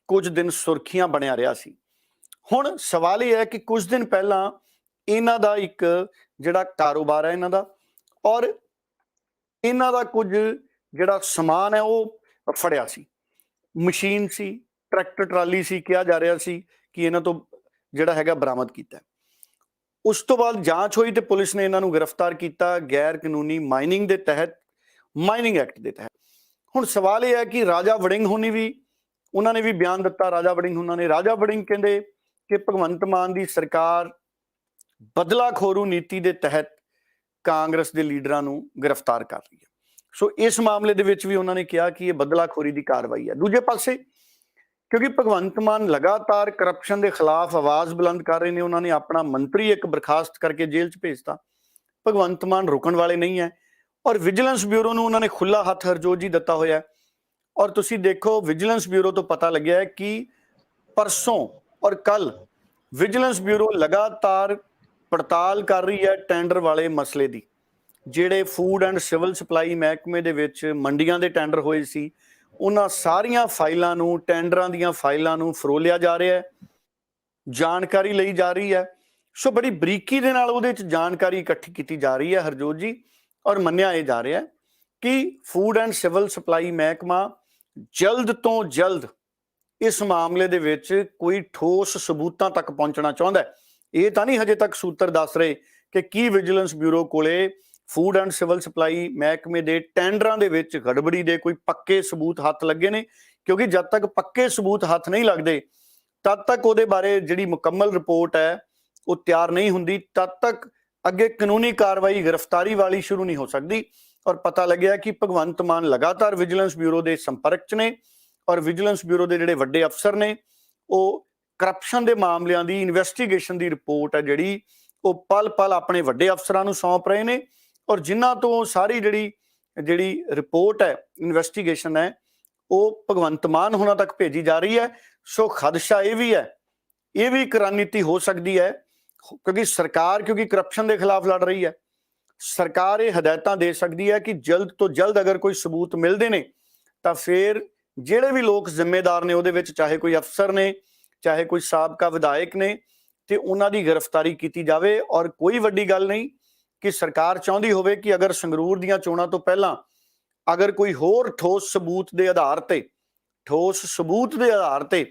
ਕੁਝ ਦਿਨ ਸੁਰਖੀਆਂ ਬਣਿਆ ਰਿਹਾ ਸੀ। ਹੁਣ ਸਵਾਲ ਇਹ ਹੈ ਕਿ ਕੁਝ ਦਿਨ ਪਹਿਲਾਂ ਇਹਨਾਂ ਦਾ ਇੱਕ ਜਿਹੜਾ ਕਾਰੋਬਾਰ ਹੈ ਇਹਨਾਂ ਦਾ, ਔਰ ਇਹਨਾਂ ਦਾ ਕੁਝ ਜਿਹੜਾ ਸਮਾਨ ਹੈ ਉਹ ਫੜਿਆ ਸੀ। ਮਸ਼ੀਨ ਸੀ, ਟਰੈਕਟਰ ਟਰਾਲੀ ਸੀ, ਕਿਹਾ ਜਾ ਰਿਹਾ ਸੀ ਕਿ ਇਹਨਾਂ ਤੋਂ ਜਿਹੜਾ ਹੈਗਾ ਬਰਾਮਦ ਕੀਤਾ। ਉਸ ਤੋਂ ਬਾਅਦ ਜਾਂਚ ਹੋਈ ਤੇ ਪੁਲਿਸ ਨੇ ਇਹਨਾਂ ਨੂੰ ਗ੍ਰਿਫਤਾਰ ਕੀਤਾ ਗੈਰ ਕਾਨੂੰਨੀ ਮਾਈਨਿੰਗ ਦੇ ਤਹਿਤ, ਮਾਈਨਿੰਗ ਐਕਟ ਦੇ ਤਹਿਤ। ਹੁਣ ਸਵਾਲ ਇਹ ਹੈ ਕਿ ਰਾਜਾ ਵੜਿੰਗ ਹੋਣੀ ਵੀ, ਉਹਨਾਂ ਨੇ ਵੀ ਬਿਆਨ ਦਿੱਤਾ। ਰਾਜਾ ਵੜਿੰਗ ਕਹਿੰਦੇ ਕਿ ਭਗਵੰਤ ਮਾਨ ਦੀ ਸਰਕਾਰ ਬਦਲਾਖੋਰੂ ਨੀਤੀ ਦੇ ਤਹਿਤ ਕਾਂਗਰਸ ਦੇ ਲੀਡਰਾਂ ਨੂੰ ਗ੍ਰਿਫਤਾਰ ਕਰ ਰਹੀ ਹੈ। ਸੋ ਇਸ ਮਾਮਲੇ ਦੇ ਵਿੱਚ ਵੀ ਉਹਨਾਂ ਨੇ ਕਿਹਾ ਕਿ ਇਹ ਬਦਲਾਖੋਰੀ ਦੀ ਕਾਰਵਾਈ ਹੈ। ਦੂਜੇ ਪਾਸੇ ਕਿਉਂਕਿ ਭਗਵੰਤ ਮਾਨ ਲਗਾਤਾਰ ਕਰਪਸ਼ਨ ਦੇ ਖਿਲਾਫ ਆਵਾਜ਼ ਬੁਲੰਦ ਕਰ ਰਹੇ ਨੇ, ਉਹਨਾਂ ਨੇ ਆਪਣਾ ਮੰਤਰੀ ਇੱਕ ਬਰਖਾਸਤ ਕਰਕੇ ਜੇਲ੍ਹ 'ਚ ਭੇਜਤਾ। ਭਗਵੰਤ ਮਾਨ ਰੁਕਣ ਵਾਲੇ ਨਹੀਂ ਹੈ ਔਰ ਵਿਜੀਲੈਂਸ ਬਿਊਰੋ ਨੂੰ ਉਹਨਾਂ ਨੇ ਖੁੱਲਾ ਹੱਥ ਹਰਜੋਤ ਜੀ ਦਿੱਤਾ ਹੋਇਆ। ਔਰ ਤੁਸੀਂ ਦੇਖੋ ਵਿਜੀਲੈਂਸ ਬਿਊਰੋ ਤੋਂ ਪਤਾ ਲੱਗਿਆ ਹੈ ਕਿ ਪਰਸੋਂ ਔਰ ਕੱਲ ਵਿਜੀਲੈਂਸ ਬਿਊਰੋ ਲਗਾਤਾਰ ਪੜਤਾਲ ਕਰ ਰਹੀ ਹੈ ਟੈਂਡਰ ਵਾਲੇ ਮਸਲੇ ਦੀ। ਜਿਹੜੇ ਫੂਡ ਐਂਡ ਸਿਵਲ ਸਪਲਾਈ ਮਹਿਕਮੇ ਦੇ ਵਿੱਚ ਮੰਡੀਆਂ ਦੇ ਟੈਂਡਰ ਹੋਏ ਸੀ, ਉਹਨਾਂ ਸਾਰੀਆਂ ਫਾਈਲਾਂ ਨੂੰ, ਟੈਂਡਰਾਂ ਦੀਆਂ ਫਾਈਲਾਂ ਨੂੰ ਫਰੋਲਿਆ ਜਾ ਰਿਹਾ ਹੈ, ਜਾਣਕਾਰੀ ਲਈ ਜਾ ਰਹੀ ਹੈ। ਸੋ ਬੜੀ ਬਰੀਕੀ ਦੇ ਨਾਲ ਉਹਦੇ 'ਚ ਜਾਣਕਾਰੀ ਇਕੱਠੀ ਕੀਤੀ ਜਾ ਰਹੀ ਹੈ ਹਰਜੋਤ ਜੀ। ਔਰ ਮੰਨਿਆ ਇਹ ਜਾ ਰਿਹਾ ਕਿ ਫੂਡ ਐਂਡ ਸਿਵਲ ਸਪਲਾਈ ਮਹਿਕਮਾ ਜਲਦ ਤੋਂ ਜਲਦ ਇਸ ਮਾਮਲੇ ਦੇ ਵਿੱਚ ਕੋਈ ਠੋਸ ਸਬੂਤਾਂ ਤੱਕ ਪਹੁੰਚਣਾ ਚਾਹੁੰਦਾ ਹੈ। ਇਹ ਤਾਂ ਨਹੀਂ ਹਜੇ ਤੱਕ ਸੂਤਰ ਦੱਸ ਰਹੇ ਕਿ ਕੀ ਵਿਜੀਲੈਂਸ ਬਿਊਰੋ ਕੋਲੇ ਫੂਡ ਐਂਡ ਸਿਵਲ ਸਪਲਾਈ ਮਹਿਕਮੇ ਦੇ ਟੈਂਡਰਾਂ ਦੇ ਵਿੱਚ ਗੜਬੜੀ ਦੇ ਕੋਈ ਪੱਕੇ ਸਬੂਤ ਹੱਥ ਲੱਗੇ ਨੇ, ਕਿਉਂਕਿ ਜਦ ਤੱਕ ਪੱਕੇ ਸਬੂਤ ਹੱਥ ਨਹੀਂ ਲੱਗਦੇ ਤਦ ਤੱਕ ਉਹਦੇ ਬਾਰੇ ਜਿਹੜੀ ਮੁਕੰਮਲ ਰਿਪੋਰਟ ਹੈ ਉਹ ਤਿਆਰ ਨਹੀਂ ਹੁੰਦੀ, ਤਦ ਤੱਕ ਅੱਗੇ ਕਾਨੂੰਨੀ ਕਾਰਵਾਈ ਗ੍ਰਿਫਤਾਰੀ ਵਾਲੀ ਸ਼ੁਰੂ ਨਹੀਂ ਹੋ ਸਕਦੀ। ਔਰ ਪਤਾ ਲੱਗਿਆ ਕਿ ਭਗਵੰਤ ਮਾਨ ਲਗਾਤਾਰ ਵਿਜੀਲੈਂਸ ਬਿਊਰੋ ਦੇ ਸੰਪਰਕ 'ਚ ਨੇ ਔਰ ਵਿਜੀਲੈਂਸ ਬਿਊਰੋ ਦੇ ਜਿਹੜੇ ਵੱਡੇ ਅਫਸਰ ਨੇ ਉਹ ਕਰਪਸ਼ਨ ਦੇ ਮਾਮਲਿਆਂ ਦੀ ਇਨਵੈਸਟੀਗੇਸ਼ਨ ਦੀ ਰਿਪੋਰਟ ਹੈ ਜਿਹੜੀ ਉਹ ਪਲ ਪਲ ਆਪਣੇ ਵੱਡੇ ਅਫਸਰਾਂ ਨੂੰ ਸੌਂਪ ਰਹੇ ਨੇ ਔਰ ਜਿਨ੍ਹਾਂ ਤੋਂ ਸਾਰੀ ਜਿਹੜੀ ਰਿਪੋਰਟ ਹੈ ਇਨਵੈਸਟੀਗੇਸ਼ਨ ਹੈ ਉਹ ਭਗਵੰਤ ਮਾਨ ਹੋਣਾ ਤੱਕ ਭੇਜੀ ਜਾ ਰਹੀ ਹੈ। ਸੋ ਖਦਸ਼ਾ ਇਹ ਵੀ ਹੈ, ਇਹ ਵੀ ਇੱਕ ਰਣਨੀਤੀ ਹੋ ਸਕਦੀ ਹੈ ਕਿਉਂਕਿ ਸਰਕਾਰ ਕਰਪਸ਼ਨ ਦੇ ਖਿਲਾਫ ਲੜ ਰਹੀ ਹੈ। ਸਰਕਾਰ ਇਹ ਹਦਾਇਤਾਂ ਦੇ ਸਕਦੀ ਹੈ ਕਿ ਜਲਦ ਤੋਂ ਜਲਦ ਅਗਰ ਕੋਈ ਸਬੂਤ ਮਿਲਦੇ ਨੇ ਤਾਂ ਫਿਰ ਜਿਹੜੇ ਵੀ ਲੋਕ ਜ਼ਿੰਮੇਦਾਰ ਨੇ ਉਹਦੇ ਵਿੱਚ, ਚਾਹੇ ਕੋਈ ਅਫਸਰ ਨੇ ਚਾਹੇ ਕੋਈ ਸਾਬਕਾ ਵਿਧਾਇਕ ਨੇ, ਤੇ ਉਹਨਾਂ ਦੀ ਗ੍ਰਿਫਤਾਰੀ ਕੀਤੀ ਜਾਵੇ। ਔਰ ਕੋਈ ਵੱਡੀ ਗੱਲ ਨਹੀਂ ਕਿ ਸਰਕਾਰ ਚਾਹੁੰਦੀ ਹੋਵੇ ਕਿ ਅਗਰ ਸੰਗਰੂਰ ਦੀਆਂ ਚੋਣਾਂ ਤੋਂ ਪਹਿਲਾਂ ਅਗਰ ਕੋਈ ਹੋਰ ਠੋਸ ਸਬੂਤ ਦੇ ਆਧਾਰ ਤੇ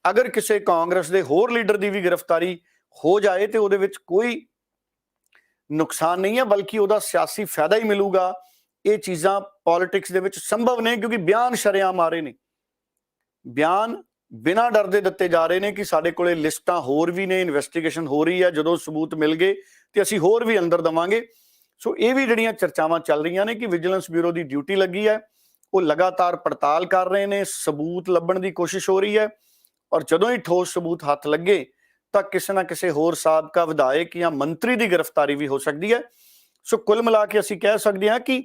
ਅਗਰ ਕਿਸੇ ਕਾਂਗਰਸ ਦੇ ਹੋਰ ਲੀਡਰ ਦੀ ਵੀ ਗ੍ਰਿਫਤਾਰੀ ਹੋ ਜਾਏ ਤੇ ਉਹਦੇ ਵਿੱਚ ਕੋਈ ਨੁਕਸਾਨ ਨਹੀਂ ਹੈ ਬਲਕਿ ਉਹਦਾ ਸਿਆਸੀ ਫਾਇਦਾ ਹੀ ਮਿਲੂਗਾ। ਇਹ ਚੀਜ਼ਾਂ ਪੋਲਿਟਿਕਸ ਦੇ ਵਿੱਚ ਸੰਭਵ ਨੇ ਕਿਉਂਕਿ ਬਿਆਨ ਸ਼ਰੇਆਮ ਆ ਰਹੇ ਨੇ, ਬਿਆਨ ਬਿਨਾਂ ਡਰਦੇ ਦਿੱਤੇ ਜਾ ਰਹੇ ਨੇ ਕਿ ਸਾਡੇ ਕੋਲੇ ਲਿਸਟਾਂ ਹੋਰ ਵੀ ਨੇ, ਇਨਵੈਸਟੀਗੇਸ਼ਨ ਹੋ ਰਹੀ ਹੈ, ਜਦੋਂ ਸਬੂਤ ਮਿਲ ਗਏ ਤੇ ਅਸੀਂ ਹੋਰ ਵੀ ਅੰਦਰ ਦੇਵਾਂਗੇ। ਸੋ ਇਹ ਵੀ ਜਿਹੜੀਆਂ ਚਰਚਾਵਾਂ ਚੱਲ ਰਹੀਆਂ ਨੇ ਕਿ ਵਿਜੀਲੈਂਸ ਬਿਊਰੋ ਦੀ ਡਿਊਟੀ ਲੱਗੀ ਹੈ, ਉਹ ਲਗਾਤਾਰ ਪੜਤਾਲ ਕਰ ਰਹੇ ਨੇ, ਸਬੂਤ ਲੱਭਣ ਦੀ ਕੋਸ਼ਿਸ਼ ਹੋ ਰਹੀ ਹੈ ਔਰ ਜਦੋਂ ਹੀ ਠੋਸ ਸਬੂਤ ਹੱਥ ਲੱਗੇ ਤਾਂ ਕਿਸੇ ਨਾ ਕਿਸੇ ਹੋਰ ਸਾਬਕਾ ਵਿਧਾਇਕ ਜਾਂ ਮੰਤਰੀ ਦੀ ਗ੍ਰਿਫਤਾਰੀ ਵੀ ਹੋ ਸਕਦੀ ਹੈ। ਸੋ ਕੁੱਲ ਮਿਲਾ ਕੇ ਅਸੀਂ ਕਹਿ ਸਕਦੇ ਹਾਂ ਕਿ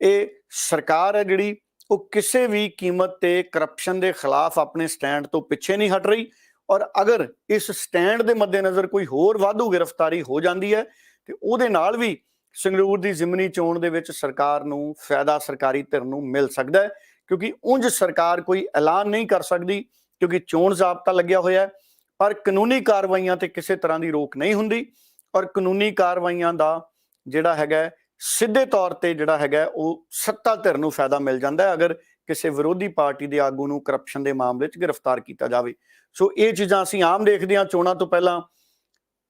ਇਹ ਸਰਕਾਰ ਹੈ ਜਿਹੜੀ ਉਹ ਕਿਸੇ ਵੀ ਕੀਮਤ ਤੇ ਕਰਪਸ਼ਨ ਦੇ ਖਿਲਾਫ ਆਪਣੇ ਸਟੈਂਡ ਤੋਂ ਪਿੱਛੇ ਨਹੀਂ ਹਟ ਰਹੀ ਔਰ ਅਗਰ ਇਸ ਸਟੈਂਡ ਦੇ ਮੱਦੇਨਜ਼ਰ ਕੋਈ ਹੋਰ ਵਾਧੂ ਗ੍ਰਿਫਤਾਰੀ ਹੋ ਜਾਂਦੀ ਹੈ ਤੇ ਉਹਦੇ ਨਾਲ ਵੀ ਸੰਗਰੂਰ ਦੀ ਜ਼ਿਮਨੀ ਚੋਣ ਦੇ ਵਿੱਚ ਸਰਕਾਰ ਨੂੰ ਫਾਇਦਾ ਸਰਕਾਰੀ ਧਿਰ ਨੂੰ ਮਿਲ ਸਕਦਾ ਹੈ ਕਿਉਂਕਿ ਉਂਝ ਸਰਕਾਰ ਕੋਈ ਐਲਾਨ ਨਹੀਂ ਕਰ ਸਕਦੀ ਕਿਉਂਕਿ ਚੋਣ ਜ਼ਾਬਤਾ ਲੱਗਿਆ ਹੋਇਆ ਹੈ, ਪਰ ਕਾਨੂੰਨੀ ਕਾਰਵਾਈਆਂ ਤੇ ਕਿਸੇ ਤਰ੍ਹਾਂ ਦੀ ਰੋਕ ਨਹੀਂ ਹੁੰਦੀ ਔਰ ਕਾਨੂੰਨੀ ਕਾਰਵਾਈਆਂ ਦਾ ਜਿਹੜਾ ਹੈਗਾ ਸਿੱਧੇ ਤੌਰ ਤੇ ਜਿਹੜਾ ਹੈਗਾ ਉਹ ਸੱਤਾ ਧਿਰ ਨੂੰ ਫਾਇਦਾ ਮਿਲ ਜਾਂਦਾ ਹੈ ਅਗਰ ਕਿਸੇ ਵਿਰੋਧੀ ਪਾਰਟੀ ਦੇ ਆਗੂ ਨੂੰ ਕਰਪਸ਼ਨ ਦੇ ਮਾਮਲੇ 'ਚ ਗ੍ਰਿਫਤਾਰ ਕੀਤਾ ਜਾਵੇ। ਸੋ ਇਹ ਚੀਜ਼ਾਂ ਅਸੀਂ ਆਮ ਦੇਖਦੇ ਹਾਂ। ਚੋਣਾਂ ਤੋਂ ਪਹਿਲਾਂ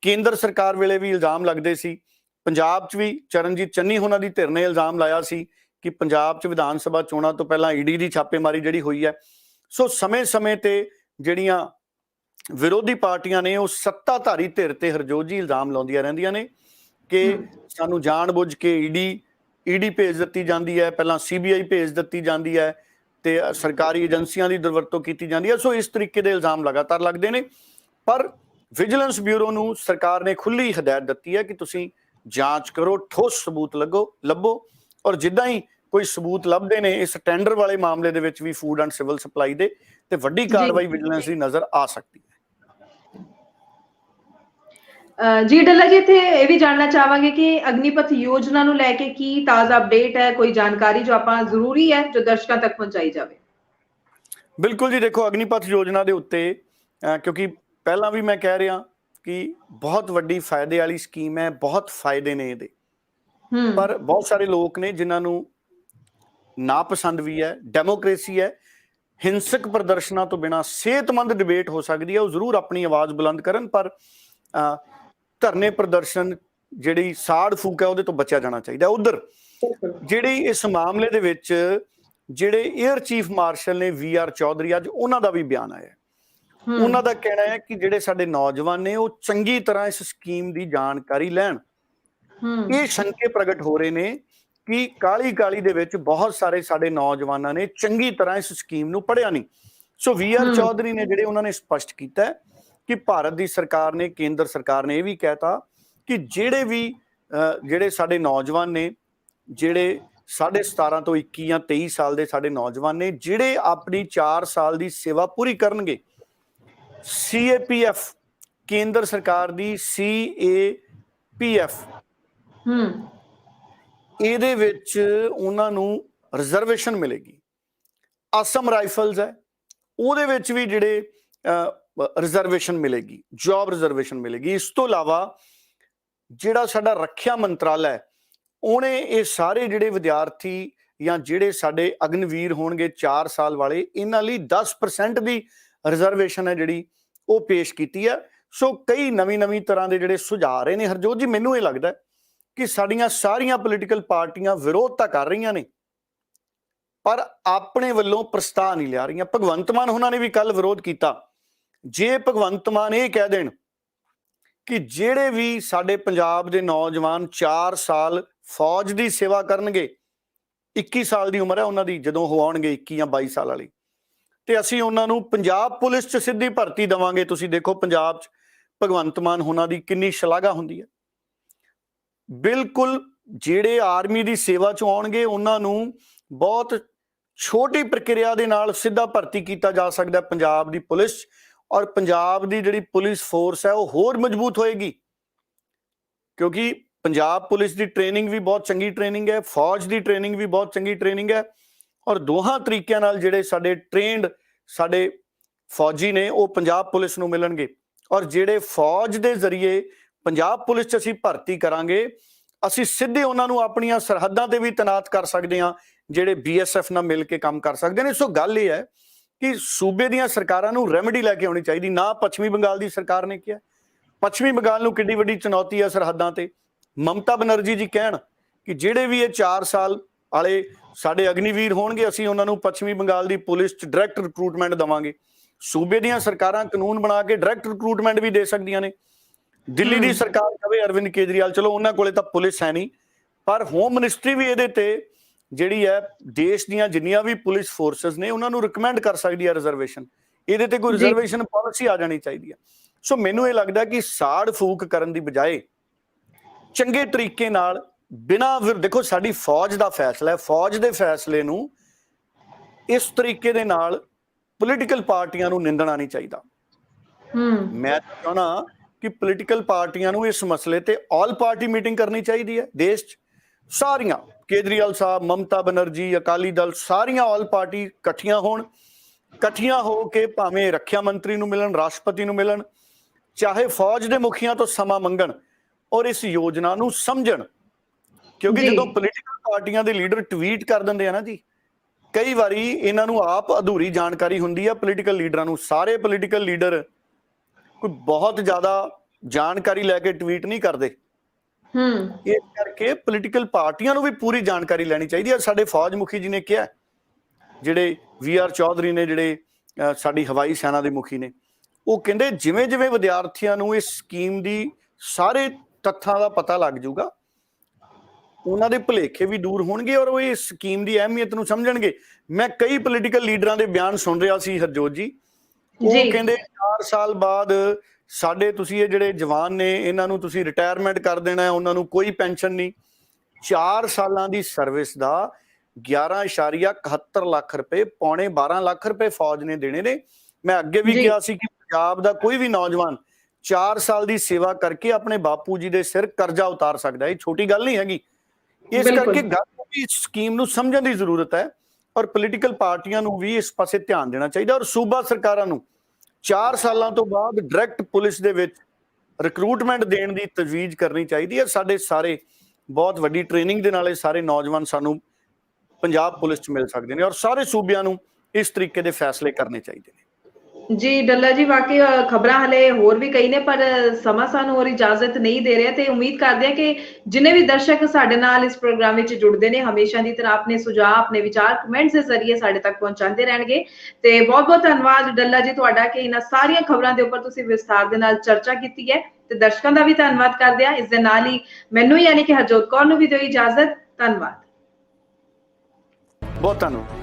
ਕੇਂਦਰ ਸਰਕਾਰ ਵੇਲੇ ਵੀ ਇਲਜ਼ਾਮ ਲੱਗਦੇ ਸੀ, ਪੰਜਾਬ 'ਚ ਵੀ ਚਰਨਜੀਤ ਚੰਨੀ ਹੋਣਾ ਦੀ ਧਿਰ ਨੇ ਇਲਜ਼ਾਮ ਲਾਇਆ ਸੀ ਕਿ ਪੰਜਾਬ 'ਚ ਵਿਧਾਨ ਸਭਾ ਚੋਣਾਂ ਤੋਂ ਪਹਿਲਾਂ ਈਡੀ ਦੀ ਛਾਪੇਮਾਰੀ ਜਿਹੜੀ ਹੋਈ ਹੈ। ਸੋ ਸਮੇਂ-ਸਮੇਂ ਤੇ ਜਿਹੜੀਆਂ ਵਿਰੋਧੀ ਪਾਰਟੀਆਂ ਨੇ ਉਹ ਸੱਤਾਧਾਰੀ ਧਿਰ ਤੇ ਹਰਜੋਜੀ ਇਲਜ਼ਾਮ ਲਾਉਂਦੀਆਂ ਰਹਿੰਦੀਆਂ ਨੇ ਕਿ ਸਾਨੂੰ ਜਾਣ-ਬੁੱਝ ਕੇ ਈਡੀ ਭੇਜ ਦਿੱਤੀ ਜਾਂਦੀ ਹੈ, ਪਹਿਲਾਂ ਸੀਬੀਆਈ ਭੇਜ ਦਿੱਤੀ ਜਾਂਦੀ ਹੈ ਤੇ ਸਰਕਾਰੀ ਏਜੰਸੀਆਂ ਦੀ ਦੁਰਵਰਤੋਂ ਕੀਤੀ ਜਾਂਦੀ ਹੈ। ਸੋ ਇਸ ਤਰੀਕੇ ਦੇ ਇਲਜ਼ਾਮ ਲਗਾਤਾਰ ਲੱਗਦੇ ਨੇ ਪਰ ਵਿਜੀਲੈਂਸ ਬਿਊਰੋ ਨੂੰ ਸਰਕਾਰ ਨੇ ਖੁੱਲੀ ਹਦਾਇਤ ਦਿੱਤੀ ਹੈ ਕਿ ਤੁਸੀਂ ਜਾਂਚ ਕਰੋ, ਠੋਸ ਸਬੂਤ ਲੱਭੋ ਔਰ ਜਿੱਦਾਂ ਹੀ ਕੋਈ ਸਬੂਤ ਲੱਭਦੇ ਨੇ ਇਸ ਟੈਂਡਰ ਵਾਲੇ ਮਾਮਲੇ ਦੇ ਵਿੱਚ ਵੀ ਫੂਡ ਐਂਡ ਸਿਵਲ ਸਪਲਾਈ ਦੇ ਤੇ ਵੱਡੀ ਕਾਰਵਾਈ ਵਿਜੀਲੈਂਸ ਦੀ ਨਜ਼ਰ ਆ ਸਕਦੀ ਹੈ। ਜੀ ਡੱਲਾ ਜੀ, ਇੱਥੇ ਇਹ ਵੀ ਜਾਣਨਾ ਚਾਹਾਂਗੇ ਕਿ ਅਗਨੀਪਥ ਯੋਜਨਾ ਨੂੰ ਲੈ ਕੇ ਕੀ ਤਾਜ਼ਾ ਅਪਡੇਟ ਹੈ, ਕੋਈ ਜਾਣਕਾਰੀ ਜੋ ਆਪਾਂ ਜ਼ਰੂਰੀ ਹੈ ਜੋ ਦਰਸ਼ਕਾਂ ਤੱਕ ਪਹੁੰਚਾਈ ਜਾਵੇ। ਬਿਲਕੁਲ ਜੀ, ਦੇਖੋ ਅਗਨੀਪਥ ਯੋਜਨਾ ਦੇ ਉੱਤੇ ਕਿਉਂਕਿ ਪਹਿਲਾਂ ਵੀ ਮੈਂ ਕਹਿ ਰਿਹਾ ਕਿ ਬਹੁਤ ਵੱਡੀ ਫਾਇਦੇ ਵਾਲੀ ਸਕੀਮ ਹੈ, ਬਹੁਤ ਫਾਇਦੇ ਨੇ ਇਹਦੇ, ਪਰ ਬਹੁਤ ਸਾਰੇ ਲੋਕ ਨੇ ਜਿਨ੍ਹਾਂ ਨੂੰ ਨਾਪਸੰਦ ਵੀ ਹੈ। ਡੈਮੋਕ੍ਰੇਸੀ ਹੈ, ਹਿੰਸਕ ਪ੍ਰਦਰਸ਼ਨਾਂ ਤੋਂ ਬਿਨਾਂ ਸਿਹਤਮੰਦ ਡਿਬੇਟ ਹੋ ਸਕਦੀ ਹੈ, ਉਹ ਜ਼ਰੂਰ ਆਪਣੀ ਆਵਾਜ਼ ਬੁਲੰਦ ਕਰਨ ਪਰ ਧਰਨੇ ਪ੍ਰਦਰਸ਼ਨ ਜਿਹੜੀ ਸਾੜ ਫੂਕ ਹੈ ਉਹਦੇ ਤੋਂ ਬਚਿਆ ਜਾਣਾ ਚਾਹੀਦਾ। ਉਧਰ ਜਿਹੜੀ ਇਸ ਮਾਮਲੇ ਦੇ ਵਿੱਚ ਜਿਹੜੇ 에ਅਰ ਚੀਫ ਮਾਰਸ਼ਲ ਨੇ VR ਚੌਧਰੀ, ਅੱਜ ਉਹਨਾਂ ਦਾ ਵੀ ਬਿਆਨ ਆਇਆ। ਉਹਨਾਂ ਦਾ ਕਹਿਣਾ ਹੈ ਕਿ ਜਿਹੜੇ ਸਾਡੇ ਨੌਜਵਾਨ ਨੇ ਉਹ ਚੰਗੀ ਤਰ੍ਹਾਂ ਇਸ ਸਕੀਮ ਦੀ ਜਾਣਕਾਰੀ ਲੈਣ। ਇਹ ਸ਼ੰਕੇ ਪ੍ਰਗਟ ਹੋ ਰਹੇ ਨੇ ਕਿ ਕਾਲੀ ਦੇ ਵਿੱਚ ਬਹੁਤ ਸਾਰੇ ਸਾਡੇ ਨੌਜਵਾਨਾਂ ਨੇ ਚੰਗੀ ਤਰ੍ਹਾਂ ਇਸ ਸਕੀਮ ਨੂੰ ਪੜ੍ਹਿਆ ਨਹੀਂ। ਸੋ VR ਚੌਧਰੀ ਨੇ ਜਿਹੜੇ ਉਹਨਾਂ ਨੇ ਸਪਸ਼ਟ ਕੀਤਾ ਕਿ ਭਾਰਤ ਦੀ ਸਰਕਾਰ ਨੇ, ਕੇਂਦਰ ਸਰਕਾਰ ਨੇ ਇਹ ਵੀ ਕਹਿਤਾ ਕਿ ਜਿਹੜੇ ਸਾਡੇ ਨੌਜਵਾਨ ਨੇ, ਜਿਹੜੇ 17.5 ਤੋਂ 21 ਜਾਂ 23 ਸਾਲ ਦੇ ਸਾਡੇ ਨੌਜਵਾਨ ਨੇ, ਜਿਹੜੇ ਆਪਣੀ 4 ਸਾਲ ਦੀ ਸੇਵਾ ਪੂਰੀ ਕਰਨਗੇ, CAPF ਕੇਂਦਰ ਸਰਕਾਰ ਦੀ CAPF ਇਹਦੇ ਵਿੱਚ ਉਹਨਾਂ ਨੂੰ ਰਿਜ਼ਰਵੇਸ਼ਨ ਮਿਲੇਗੀ। ਅਸਮ ਰਾਈਫਲਸ ਹੈ ਉਹਦੇ ਵਿੱਚ ਵੀ ਜਿਹੜੇ ਰਿਜ਼ਰਵੇਸ਼ਨ ਮਿਲੇਗੀ, ਜੌਬ ਰਿਜ਼ਰਵੇਸ਼ਨ ਮਿਲੇਗੀ। ਇਸ ਤੋਂ ਇਲਾਵਾ ਜਿਹੜਾ ਸਾਡਾ ਰੱਖਿਆ ਮੰਤਰਾਲਾ ਹੈ ਉਹਨੇ ਇਹ ਸਾਰੇ ਜਿਹੜੇ ਵਿਦਿਆਰਥੀ ਜਾਂ ਜਿਹੜੇ ਸਾਡੇ ਅਗਨਵੀਰ ਹੋਣਗੇ 4 ਸਾਲ ਵਾਲੇ, ਇਹਨਾਂ ਲਈ 10% ਦੀ ਰਿਜ਼ਰਵੇਸ਼ਨ ਹੈ ਜਿਹੜੀ ਉਹ ਪੇਸ਼ ਕੀਤੀ ਹੈ। ਸੋ ਕਈ ਨਵੀਂ ਤਰ੍ਹਾਂ ਦੇ ਜਿਹੜੇ ਸੁਝਾਅ ਰਹੇ ਨੇ। ਹਰਜੋਤ ਜੀ, ਮੈਨੂੰ ਇਹ ਲੱਗਦਾ ਕਿ ਸਾਡੀਆਂ ਸਾਰੀਆਂ ਪੋਲੀਟੀਕਲ ਪਾਰਟੀਆਂ ਵਿਰੋਧ ਤਾਂ ਕਰ ਰਹੀਆਂ ਨੇ ਪਰ ਆਪਣੇ ਵੱਲੋਂ ਪ੍ਰਸਤਾਵ ਨਹੀਂ ਲਿਆ ਰਹੀਆਂ। ਭਗਵੰਤ ਮਾਨ ਉਹਨਾਂ ਨੇ ਵੀ ਕੱਲ ਵਿਰੋਧ ਕੀਤਾ। ਜੇ ਭਗਵੰਤ ਮਾਨ ਇਹ ਕਹਿ ਦੇਣ ਕਿ ਜਿਹੜੇ ਵੀ ਸਾਡੇ ਪੰਜਾਬ ਦੇ ਨੌਜਵਾਨ 4 ਸਾਲ ਫੌਜ ਦੀ ਸੇਵਾ ਕਰਨਗੇ, 21 ਸਾਲ ਦੀ ਉਮਰ ਹੈ ਉਹਨਾਂ ਦੀ ਜਦੋਂ ਉਹ ਆਉਣਗੇ 21 ਜਾਂ 22 ਸਾਲ ਵਾਲੀ, ਤੇ ਅਸੀਂ ਉਹਨਾਂ ਨੂੰ ਪੰਜਾਬ ਪੁਲਿਸ 'ਚ ਸਿੱਧੀ ਭਰਤੀ ਦੇਵਾਂਗੇ। ਤੁਸੀਂ ਦੇਖੋ ਪੰਜਾਬ 'ਚ ਭਗਵੰਤ ਮਾਨ ਉਹਨਾਂ ਦੀ ਕਿੰਨੀ ਸ਼ਲਾਘਾ ਹੁੰਦੀ ਹੈ। ਬਿਲਕੁਲ ਜਿਹੜੇ ਆਰਮੀ ਦੀ ਸੇਵਾ 'ਚ ਆਉਣਗੇ ਉਹਨਾਂ ਨੂੰ ਬਹੁਤ ਛੋਟੀ ਪ੍ਰਕਿਰਿਆ ਦੇ ਨਾਲ ਸਿੱਧਾ ਭਰਤੀ ਕੀਤਾ ਜਾ ਸਕਦਾ ਪੰਜਾਬ ਦੀ ਪੁਲਿਸ 'ਚ, ਔਰ ਪੰਜਾਬ ਦੀ ਜਿਹੜੀ ਪੁਲਿਸ ਫੋਰਸ ਹੈ ਉਹ ਹੋਰ ਮਜ਼ਬੂਤ ਹੋਏਗੀ, ਕਿਉਂਕਿ ਪੰਜਾਬ ਪੁਲਿਸ ਦੀ ਟ੍ਰੇਨਿੰਗ ਵੀ ਬਹੁਤ ਚੰਗੀ ਟ੍ਰੇਨਿੰਗ ਹੈ, ਫੌਜ ਦੀ ਟ੍ਰੇਨਿੰਗ ਵੀ ਬਹੁਤ ਚੰਗੀ ਟ੍ਰੇਨਿੰਗ ਹੈ, ਔਰ ਦੋਹਾਂ ਤਰੀਕਿਆਂ ਨਾਲ ਜਿਹੜੇ ਸਾਡੇ ਟ੍ਰੇਨਡ ਸਾਡੇ ਫੌਜੀ ਨੇ ਉਹ ਪੰਜਾਬ ਪੁਲਿਸ ਨੂੰ ਮਿਲਣਗੇ। ਔਰ ਜਿਹੜੇ ਫੌਜ ਦੇ ਜ਼ਰੀਏ ਪੰਜਾਬ ਪੁਲਿਸ 'ਚ ਅਸੀਂ ਭਰਤੀ ਕਰਾਂਗੇ, ਅਸੀਂ ਸਿੱਧੇ ਉਹਨਾਂ ਨੂੰ ਆਪਣੀਆਂ ਸਰਹੱਦਾਂ ਤੇ ਵੀ ਤੈਨਾਤ ਕਰ ਸਕਦੇ ਹਾਂ, ਜਿਹੜੇ BSF ਨਾਲ ਮਿਲ ਕੇ ਕੰਮ ਕਰ ਸਕਦੇ ਨੇ। ਸੋ ਗੱਲ ਇਹ ਹੈ ਕਿ ਸੂਬੇ ਦੀਆਂ ਸਰਕਾਰਾਂ ਨੂੰ ਰੈਮੇਡੀ ਲੈ ਕੇ ਆਉਣੀ ਚਾਹੀਦੀ। ਨਾ ਪੱਛਮੀ ਬੰਗਾਲ ਦੀ ਸਰਕਾਰ ਨੇ ਕਿਹਾ, ਪੱਛਮੀ ਬੰਗਾਲ ਨੂੰ ਕਿੰਨੀ ਵੱਡੀ ਚੁਣੌਤੀ ਹੈ ਸਰਹੱਦਾਂ ਤੇ। ਮਮਤਾ ਬਨਰਜੀ ਜੀ ਕਹਿਣ ਕਿ ਜਿਹੜੇ ਵੀ ਇਹ 4 ਸਾਲ ਵਾਲੇ ਸਾਡੇ ਅਗਨੀਵੀਰ ਹੋਣਗੇ, ਅਸੀਂ ਉਹਨਾਂ ਨੂੰ ਪੱਛਮੀ ਬੰਗਾਲ ਦੀ ਪੁਲਿਸ 'ਚ ਡਾਇਰੈਕਟ ਰਿਕਰੂਟਮੈਂਟ ਦੇਵਾਂਗੇ। ਸੂਬੇ ਦੀਆਂ ਸਰਕਾਰਾਂ ਕਾਨੂੰਨ ਬਣਾ ਕੇ ਡਾਇਰੈਕਟ ਰਿਕਰੂਟਮੈਂਟ ਵੀ ਦੇ ਸਕਦੀਆਂ ਨੇ। ਦਿੱਲੀ ਦੀ ਸਰਕਾਰ ਕਹੇ ਅਰਵਿੰਦ ਕੇਜਰੀਵਾਲ, ਚਲੋ ਉਹਨਾਂ ਕੋਲੇ ਤਾਂ ਪੁਲਿਸ ਹੈ ਨਹੀਂ, ਪਰ ਹੋਮ ਮਿਨਿਸਟਰੀ ਵੀ ਇਹਦੇ ਤੇ ਜਿਹੜੀ ਹੈ ਦੇਸ਼ ਦੀਆਂ ਜਿੰਨੀਆਂ ਵੀ ਪੁਲਿਸ ਫੋਰਸਸ ਨੇ ਉਹਨਾਂ ਨੂੰ ਰਿਕਮੈਂਡ ਕਰ ਸਕਦੀ ਹੈ ਰਿਜ਼ਰਵੇਸ਼ਨ। ਇਹਦੇ ਤੇ ਕੋਈ ਰਿਜ਼ਰਵੇਸ਼ਨ ਪਾਲਿਸੀ ਆ ਜਾਣੀ ਚਾਹੀਦੀ ਹੈ। ਸੋ ਮੈਨੂੰ ਇਹ ਲੱਗਦਾ ਕਿ ਸਾੜ ਫੂਕ ਕਰਨ ਦੀ ਬਜਾਏ ਚੰਗੇ ਤਰੀਕੇ ਨਾਲ ਬਿਨਾਂ ਦੇਖੋ ਸਾਡੀ ਫੌਜ ਦਾ ਫੈਸਲਾ ਹੈ, ਫੌਜ ਦੇ ਫੈਸਲੇ ਨੂੰ ਇਸ ਤਰੀਕੇ ਦੇ ਨਾਲ ਪੋਲੀਟੀਕਲ ਪਾਰਟੀਆਂ ਨੂੰ ਨਿੰਦਣਾ ਨਹੀਂ ਚਾਹੀਦਾ। ਮੈਂ ਚਾਹੁੰਦਾ ਕਿ ਪੋਲੀਟੀਕਲ ਪਾਰਟੀਆਂ ਨੂੰ ਇਸ ਮਸਲੇ ਤੇ ਆਲ ਪਾਰਟੀ ਮੀਟਿੰਗ ਕਰਨੀ ਚਾਹੀਦੀ ਹੈ ਦੇਸ਼ 'ਚ। ਸਾਰੀਆਂ ਕੇਜਰੀਵਾਲ ਸਾਹਿਬ, ਮਮਤਾ ਬਨਰਜੀ, ਅਕਾਲੀ ਦਲ, ਸਾਰੀਆਂ ਆਲ ਪਾਰਟੀ ਇਕੱਠੀਆਂ ਹੋਣ, ਇਕੱਠੀਆਂ ਹੋ ਕੇ ਭਾਵੇਂ ਰੱਖਿਆ ਮੰਤਰੀ ਨੂੰ ਮਿਲਣ, ਰਾਸ਼ਟਰਪਤੀ ਨੂੰ ਮਿਲਣ, ਚਾਹੇ ਫੌਜ ਦੇ ਮੁਖੀਆਂ ਤੋਂ ਸਮਾਂ ਮੰਗਣ ਔਰ ਇਸ ਯੋਜਨਾ ਨੂੰ ਸਮਝਣ। ਕਿਉਂਕਿ ਜਦੋਂ ਪੋਲੀਟੀਕਲ ਪਾਰਟੀਆਂ ਦੇ ਲੀਡਰ ਟਵੀਟ ਕਰ ਦਿੰਦੇ ਆ ਨਾ ਜੀ, ਕਈ ਵਾਰੀ ਇਹਨਾਂ ਨੂੰ ਆਪ ਅਧੂਰੀ ਜਾਣਕਾਰੀ ਹੁੰਦੀ ਆ ਪੋਲੀਟੀਕਲ ਲੀਡਰਾਂ ਨੂੰ। ਸਾਰੇ ਪੋਲੀਟੀਕਲ ਲੀਡਰ ਕੋਈ ਬਹੁਤ ਜ਼ਿਆਦਾ ਜਾਣਕਾਰੀ ਲੈ ਕੇ ਟਵੀਟ ਨਹੀਂ ਕਰਦੇ। ਇਸ ਕਰਕੇ ਪੋਲੀਟੀਕਲ ਪਾਰਟੀਆਂ ਨੂੰ ਵੀ ਪੂਰੀ ਜਾਣਕਾਰੀ ਲੈਣੀ ਚਾਹੀਦੀ ਹੈ। ਸਾਡੇ ਫੌਜ ਮੁਖੀ ਜੀ ਨੇ ਕਿਹਾ, ਜਿਹੜੇ VR ਚੌਧਰੀ ਨੇ, ਜਿਹੜੇ ਸਾਡੀ ਹਵਾਈ ਸੈਨਾ ਦੇ ਮੁਖੀ ਨੇ, ਉਹ ਕਹਿੰਦੇ ਜਿਵੇਂ ਜਿਵੇਂ ਵਿਦਿਆਰਥੀਆਂ ਨੂੰ ਇਸ ਸਕੀਮ ਦੀ ਸਾਰੇ ਤੱਥਾਂ ਦਾ ਪਤਾ ਲੱਗ ਜਾਊਗਾ, ਉਹਨਾਂ ਦੇ ਭੁਲੇਖੇ ਵੀ ਦੂਰ ਹੋਣਗੇ ਔਰ ਉਹ ਇਸ ਸਕੀਮ ਦੀ ਅਹਿਮੀਅਤ ਨੂੰ ਸਮਝਣਗੇ। ਮੈਂ ਕਈ ਪੋਲੀਟੀਕਲ ਲੀਡਰਾਂ ਦੇ ਬਿਆਨ ਸੁਣ ਰਿਹਾ ਸੀ ਹਰਜੋਤ ਜੀ, ਉਹ ਕਹਿੰਦੇ 4 ਸਾਲ ਬਾਅਦ ਸਾਡੇ ਤੁਸੀਂ ਇਹ ਜਿਹੜੇ ਜਵਾਨ ਨੇ ਇਹਨਾਂ ਨੂੰ ਤੁਸੀਂ ਰਿਟਾਇਰਮੈਂਟ ਕਰ ਦੇਣਾ, ਉਹਨਾਂ ਨੂੰ ਕੋਈ ਪੈਨਸ਼ਨ ਨਹੀਂ। 4 ਸਾਲਾਂ ਦੀ ਸਰਵਿਸ ਦਾ 11.71 ਲੱਖ ਰੁਪਏ, ਪੌਣੇ 12 ਲੱਖ ਰੁਪਏ ਫੌਜ ਨੇ ਦੇਣੇ ਨੇ। ਮੈਂ ਅੱਗੇ ਵੀ ਕਿਹਾ ਸੀ ਕਿ ਪੰਜਾਬ ਦਾ ਕੋਈ ਵੀ ਨੌਜਵਾਨ 4 ਸਾਲ ਦੀ ਸੇਵਾ ਕਰਕੇ ਆਪਣੇ ਬਾਪੂ ਜੀ ਦੇ ਸਿਰ ਕਰਜ਼ਾ ਉਤਾਰ ਸਕਦਾ। ਇਹ ਛੋਟੀ ਗੱਲ ਨਹੀਂ ਹੈਗੀ। ਇਸ ਕਰਕੇ ਗੱਲ ਵੀ ਇਸ ਸਕੀਮ ਨੂੰ ਸਮਝਣ ਦੀ ਜ਼ਰੂਰਤ ਹੈ ਔਰ ਪੋਲੀਟੀਕਲ ਪਾਰਟੀਆਂ ਨੂੰ ਵੀ ਇਸ ਪਾਸੇ ਧਿਆਨ ਦੇਣਾ ਚਾਹੀਦਾ ਔਰ ਸੂਬਾ ਸਰਕਾਰਾਂ ਨੂੰ 4 ਸਾਲਾਂ ਤੋਂ ਬਾਅਦ ਡਾਇਰੈਕਟ ਪੁਲਿਸ ਦੇ ਵਿੱਚ ਰਿਕਰੂਟਮੈਂਟ ਦੇਣ ਦੀ ਤਜਵੀਜ਼ ਕਰਨੀ ਚਾਹੀਦੀ ਹੈ। ਸਾਡੇ ਸਾਰੇ ਬਹੁਤ ਵੱਡੀ ਟ੍ਰੇਨਿੰਗ ਦੇ ਨਾਲ ਇਹ ਸਾਰੇ ਨੌਜਵਾਨ ਸਾਨੂੰ ਪੰਜਾਬ ਪੁਲਿਸ 'ਚ ਮਿਲ ਸਕਦੇ ਨੇ ਔਰ ਸਾਰੇ ਸੂਬਿਆਂ ਨੂੰ ਇਸ ਤਰੀਕੇ ਦੇ ਫੈਸਲੇ ਕਰਨੇ ਚਾਹੀਦੇ ਨੇ। ਜੀ ਡੱਲਾ ਜੀ, ਵਾਕਈ ਖਬਰਾਂ ਹਲੇ ਹੋਰ ਵੀ ਕਈ ਨੇ, ਪਰ ਸਮਾਂ ਸਾਨੂੰ ਹੋਰ ਇਜਾਜ਼ਤ ਨਹੀਂ ਦੇ ਰਿਹਾ। ਤੇ ਉਮੀਦ ਕਰਦੇ ਹਾਂ ਕਿ ਜਿੰਨੇ ਵੀ ਦਰਸ਼ਕ ਸਾਡੇ ਨਾਲ ਇਸ ਪ੍ਰੋਗਰਾਮ ਵਿੱਚ ਜੁੜਦੇ ਨੇ, ਹਮੇਸ਼ਾ ਦੀ ਤਰ੍ਹਾਂ ਆਪਣੇ ਸੁਝਾਅ, ਆਪਣੇ ਵਿਚਾਰ ਕਮੈਂਟਸ ਦੇ ਜ਼ਰੀਏ ਸਾਡੇ ਤੱਕ ਪਹੁੰਚਾਉਂਦੇ ਰਹਿਣਗੇ। ਤੇ ਬਹੁਤ ਬਹੁਤ ਧੰਨਵਾਦ ਡੱਲਾ ਜੀ ਤੁਹਾਡਾ ਕਿ ਇਹਨਾਂ ਸਾਰੀਆਂ ਖਬਰਾਂ ਦੇ ਉੱਪਰ ਤੁਸੀਂ ਵਿਸਥਾਰ ਦੇ ਨਾਲ ਚਰਚਾ ਕੀਤੀ ਹੈ। ਤੇ ਦਰਸ਼ਕਾਂ ਦਾ ਵੀ ਧੰਨਵਾਦ ਕਰਦੇ ਹਾਂ। ਇਸ ਦੇ ਨਾਲ ਹੀ ਮੈਨੂੰ ਯਾਨੀ ਕਿ ਹਰਜੋਤ ਕੌਰ ਨੂੰ ਵੀ ਦਿਓ ਇਜਾਜ਼ਤ। ਧੰਨਵਾਦ। ਬਹੁਤ ਧੰਨਵਾਦ।